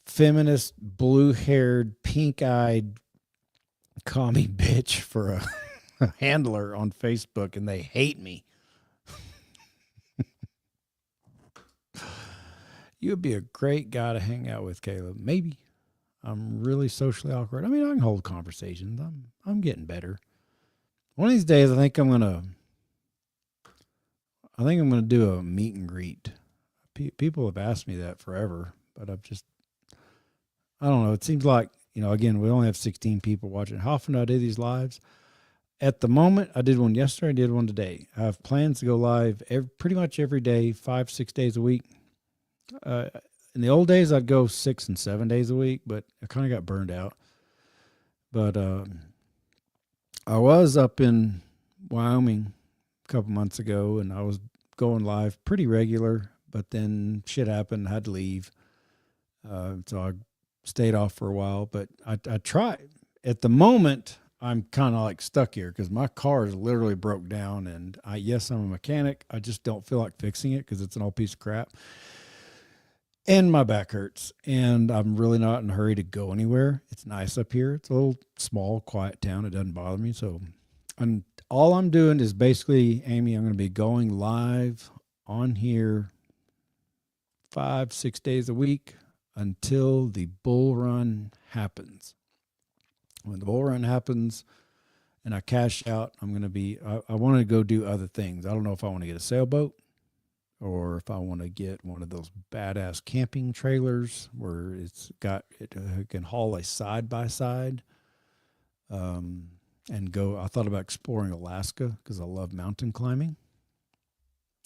feminist, blue-haired, pink-eyed commie bitch for a handler on Facebook, and they hate me. You would be a great guy to hang out with, Caleb. Maybe. I'm really socially awkward. I mean, I can hold conversations. I'm getting better. One of these days, I think I'm gonna do a meet and greet. People have asked me that forever, but I don't know. It seems like, again, we only have 16 people watching. How often do I do these lives? At the moment, I did one yesterday. I did one today. I have plans to go live pretty much every day, 5-6 days a week. In the old days, I'd go 6 and 7 days a week, but I kind of got burned out. But I was up in Wyoming a couple months ago, and I was going live pretty regular, but then shit happened. I had to leave. So I stayed off for a while, but I tried. At the moment, I'm kind of like stuck here because my car is literally broke down, and yes, I'm a mechanic. I just don't feel like fixing it because it's an old piece of crap. And my back hurts, and I'm really not in a hurry to go anywhere. It's nice up here. It's a little small, quiet town. It doesn't bother me. So all I'm doing is basically, Amy, I'm going to be going live on here 5-6 days a week until the bull run happens. When the bull run happens and I cash out, I'm going to be, I want to go do other things. I don't know if I want to get a sailboat, or if I want to get one of those badass camping trailers where it can haul a side by side, and go. I thought about exploring Alaska because I love mountain climbing.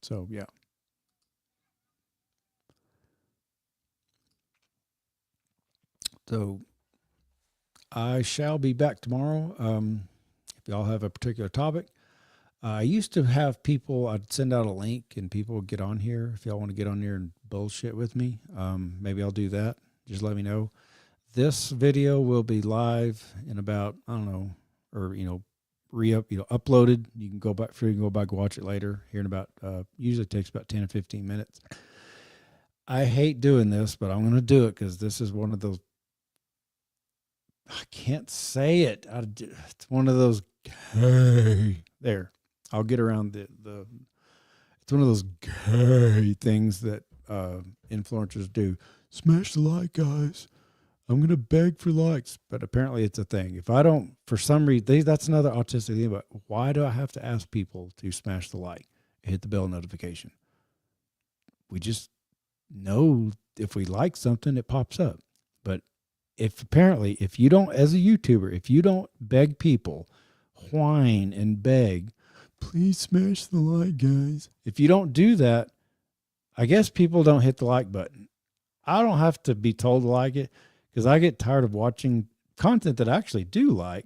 So yeah. So I shall be back tomorrow. If y'all have a particular topic. I used to have people, I'd send out a link and people would get on here. If y'all want to get on here and bullshit with me, maybe I'll do that. Just let me know. This video will be live in about, I don't know, or, uploaded. You can go back and watch it later here in about, usually takes about 10 or 15 minutes. I hate doing this, but I'm going to do it because this is one of those, I can't say it. It's one of those, hey, there. I'll get around it's one of those gay things that influencers do. Smash the like, guys. I'm going to beg for likes. But apparently it's a thing. If I don't, for some reason, that's another autistic thing. But why do I have to ask people to smash the like and hit the bell notification? We just know if we like something, it pops up. But if you don't, as a YouTuber, if you don't beg people, whine and beg, please smash the like, guys. If you don't do that, I guess people don't hit the like button. I don't have to be told to like it because I get tired of watching content that I actually do like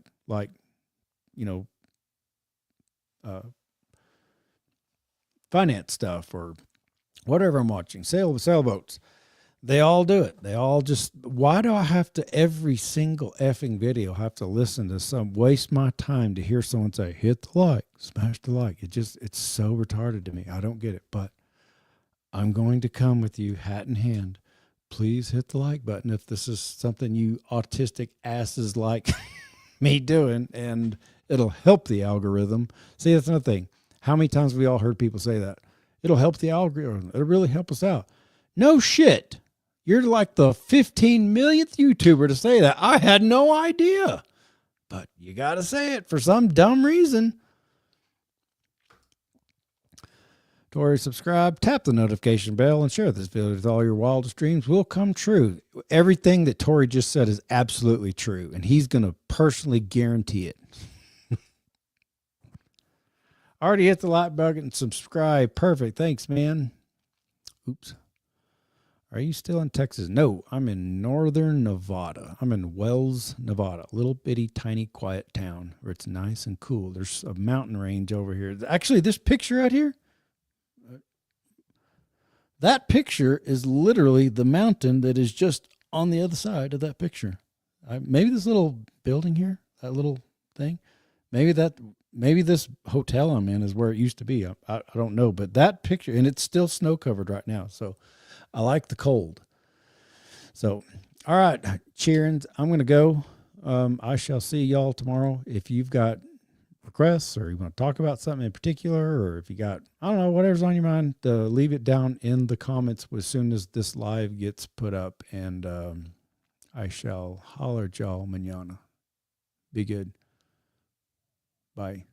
finance stuff or whatever I'm watching, sailboats. They all do it. They all just, why do I have to, every single effing video, have to listen to waste my time to hear someone say, hit the like, smash the like. It's so retarded to me. I don't get it, but I'm going to come with you hat in hand. Please hit the like button if this is something you autistic asses like me doing, and it'll help the algorithm. See, that's another thing. How many times have we all heard people say that? It'll help the algorithm. It'll really help us out. No shit. You're like the 15 millionth YouTuber to say that. I had no idea. But you got to say it for some dumb reason. To already subscribe, tap the notification bell, and share this video with all your wildest dreams will come true. Everything that Tori just said is absolutely true, and he's going to personally guarantee it. Already hit the like button and subscribe. Perfect. Thanks, man. Oops. Are you still in Texas? No, I'm in northern Nevada. I'm in Wells, Nevada. Little bitty, tiny, quiet town where it's nice and cool. There's a mountain range over here. Actually, this picture right here, that picture is literally the mountain that is just on the other side of that picture. Maybe this little building here, that little thing, maybe this hotel I'm in is where it used to be. I don't know, but that picture, and it's still snow covered right now. So I like the cold. So, all right, cheerings, I'm going to go. I shall see y'all tomorrow. If you've got requests or you want to talk about something in particular, or if you got, I don't know, whatever's on your mind, leave it down in the comments as soon as this live gets put up. And I shall holler at y'all mañana. Be good. Bye.